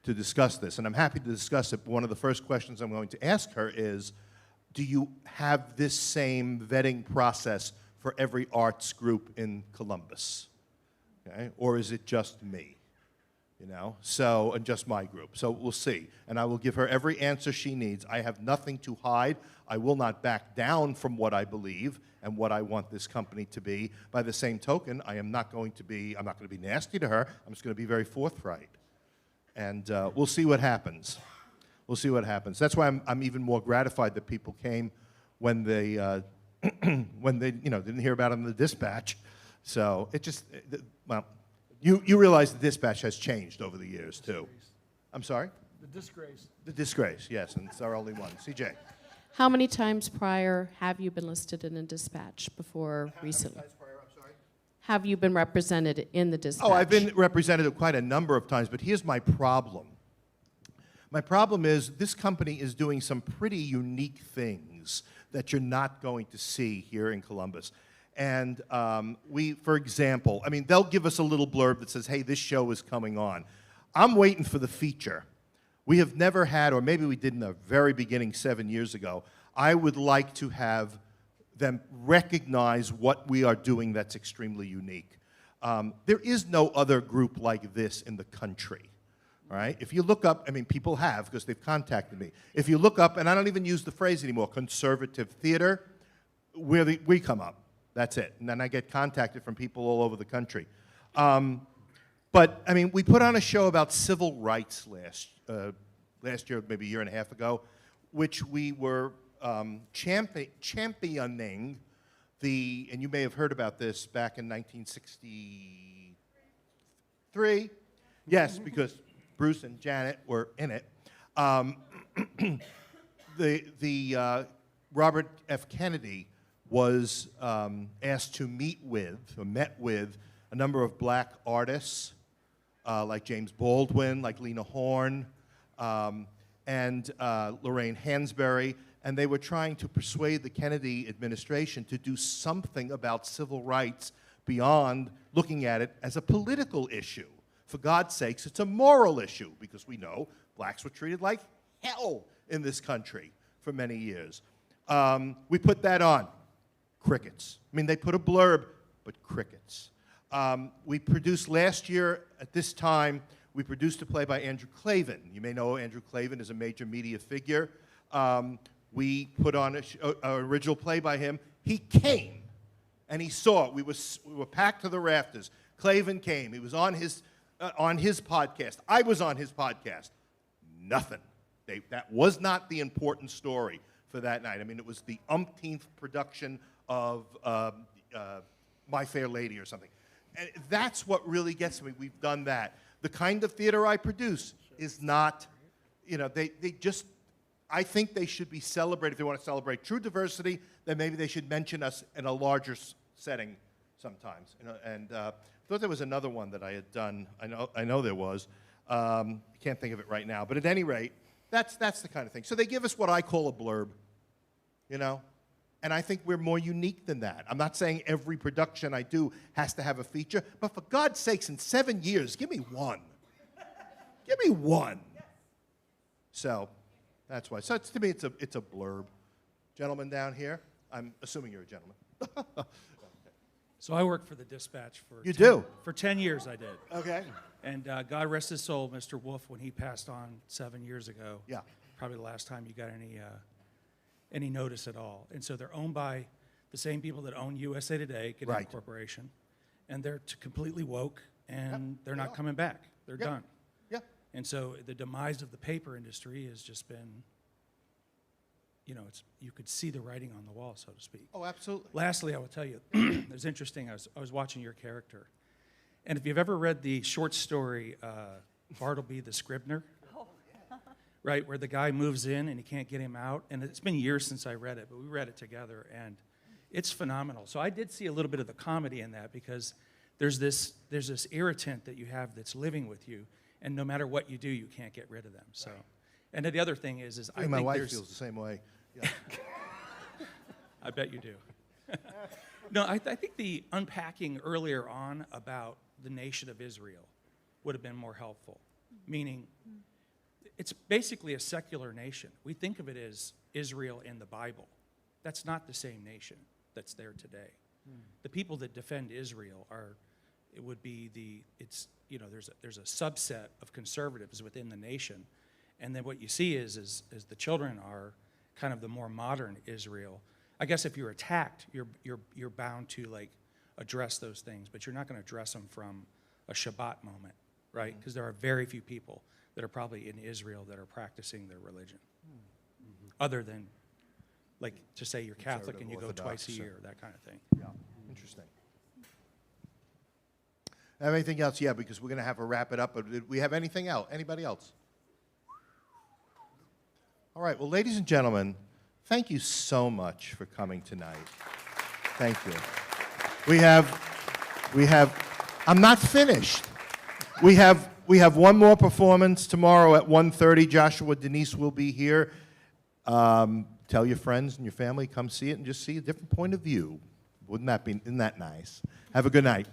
to discuss this, and I'm happy to discuss it. But one of the first questions I'm going to ask her is, do you have this same vetting process for every arts group in Columbus? Okay? Or is it just me? So, and just my group. So we'll see. And I will give her every answer she needs. I have nothing to hide. I will not back down from what I believe and what I want this company to be. By the same token, I'm not going to be nasty to her. I'm just going to be very forthright. And we'll see what happens. We'll see what happens. That's why I'm even more gratified that people came when they, didn't hear about it in the Dispatch. So it just, well, you realize the Dispatch has changed over the years, too. I'm sorry? The Disgrace. The Disgrace, yes, and it's our only one. CJ. How many times prior have you been listed in a Dispatch before recently? Have you been represented in the Dispatch? Oh, I've been represented quite a number of times, but here's my problem. My problem is this company is doing some pretty unique things that you're not going to see here in Columbus. And for example, they'll give us a little blurb that says, hey, this show is coming on. I'm waiting for the feature. We have never had, or maybe we did in the very beginning 7 years ago, I would like to have them recognize what we are doing that's extremely unique. There is no other group like this in the country. All right? If you look up, people have because they've contacted me. If you look up, and I don't even use the phrase anymore, conservative theater, we come up. That's it. And then I get contacted from people all over the country. But we put on a show about civil rights last year, maybe a year and a half ago, which we were championing and you may have heard about this back in 1963. Yes, because Bruce and Janet were in it. Robert F. Kennedy was asked to met with a number of black artists like James Baldwin, like Lena Horne, and Lorraine Hansberry, and they were trying to persuade the Kennedy administration to do something about civil rights beyond looking at it as a political issue. For God's sakes, it's a moral issue, because we know blacks were treated like hell in this country for many years. We put that on. Crickets. They put a blurb, but crickets. We produced last year, at this time, we produced a play by Andrew Clavin. You may know Andrew Clavin is a major media figure. we put on an original play by him. He came, and he saw it. We were packed to the rafters. Clavin came. He was on his podcast. I was on his podcast. Nothing. That was not the important story for that night. I mean, it was the umpteenth production of My Fair Lady or something. And that's what really gets me. We've done that. The kind of theater I produce is not, they just, I think they should be celebrated. If they want to celebrate true diversity, then maybe they should mention us in a larger setting sometimes. And I thought there was another one that I had done. I know there was. I can't think of it right now. But at any rate, that's the kind of thing. So they give us what I call a blurb, and I think we're more unique than that. I'm not saying every production I do has to have a feature, but for God's sakes, in 7 years, give me one. Give me one. So that's why. So to me, it's a blurb. Gentleman down here, I'm assuming you're a gentleman. So I worked for the Dispatch for You do? For 10 years I did. Okay. And God rest his soul, Mr. Wolf, when he passed on 7 years ago. Yeah. Probably the last time you got any notice at all. And so they're owned by the same people that own USA Today, Gannett Right. Corporation, and they're completely woke, and they're not coming back. They're done. Yeah. And so the demise of the paper industry has just been, you could see the writing on the wall, so to speak. Oh, absolutely. Lastly, I will tell you, it was interesting. I was watching your character, and if you've ever read the short story Bartleby the Scribner, right, where the guy moves in and he can't get him out, and it's been years since I read it, but we read it together, and it's phenomenal. So I did see a little bit of the comedy in that, because there's this irritant that you have that's living with you, and no matter what you do, you can't get rid of them. So, and then the other thing is I my think wife there's- feels the same way. Yeah. I bet you do. No, I think the unpacking earlier on about the nation of Israel would have been more helpful, meaning it's basically a secular nation. We think of it as Israel in the Bible. That's not the same nation that's there today. The people that defend Israel there's a subset of conservatives within the nation, and then what you see is the children are kind of the more modern Israel. I guess if you're attacked, you're bound to address those things, but you're not going to address them from a Shabbat moment, right? Because there are very few people that are probably in Israel that are practicing their religion, other than, to say you're Catholic and you go twice a year, that kind of thing. Yeah, interesting. Have anything else? Yeah, because we're going to have to wrap it up. But did we have anything else? Anybody else? All right. Well, ladies and gentlemen, thank you so much for coming tonight. Thank you. We have. I'm not finished. We have one more performance tomorrow at 1:30. Joshua Danese will be here. Tell your friends and your family, come see it and just see a different point of view. Isn't that nice? Have a good night.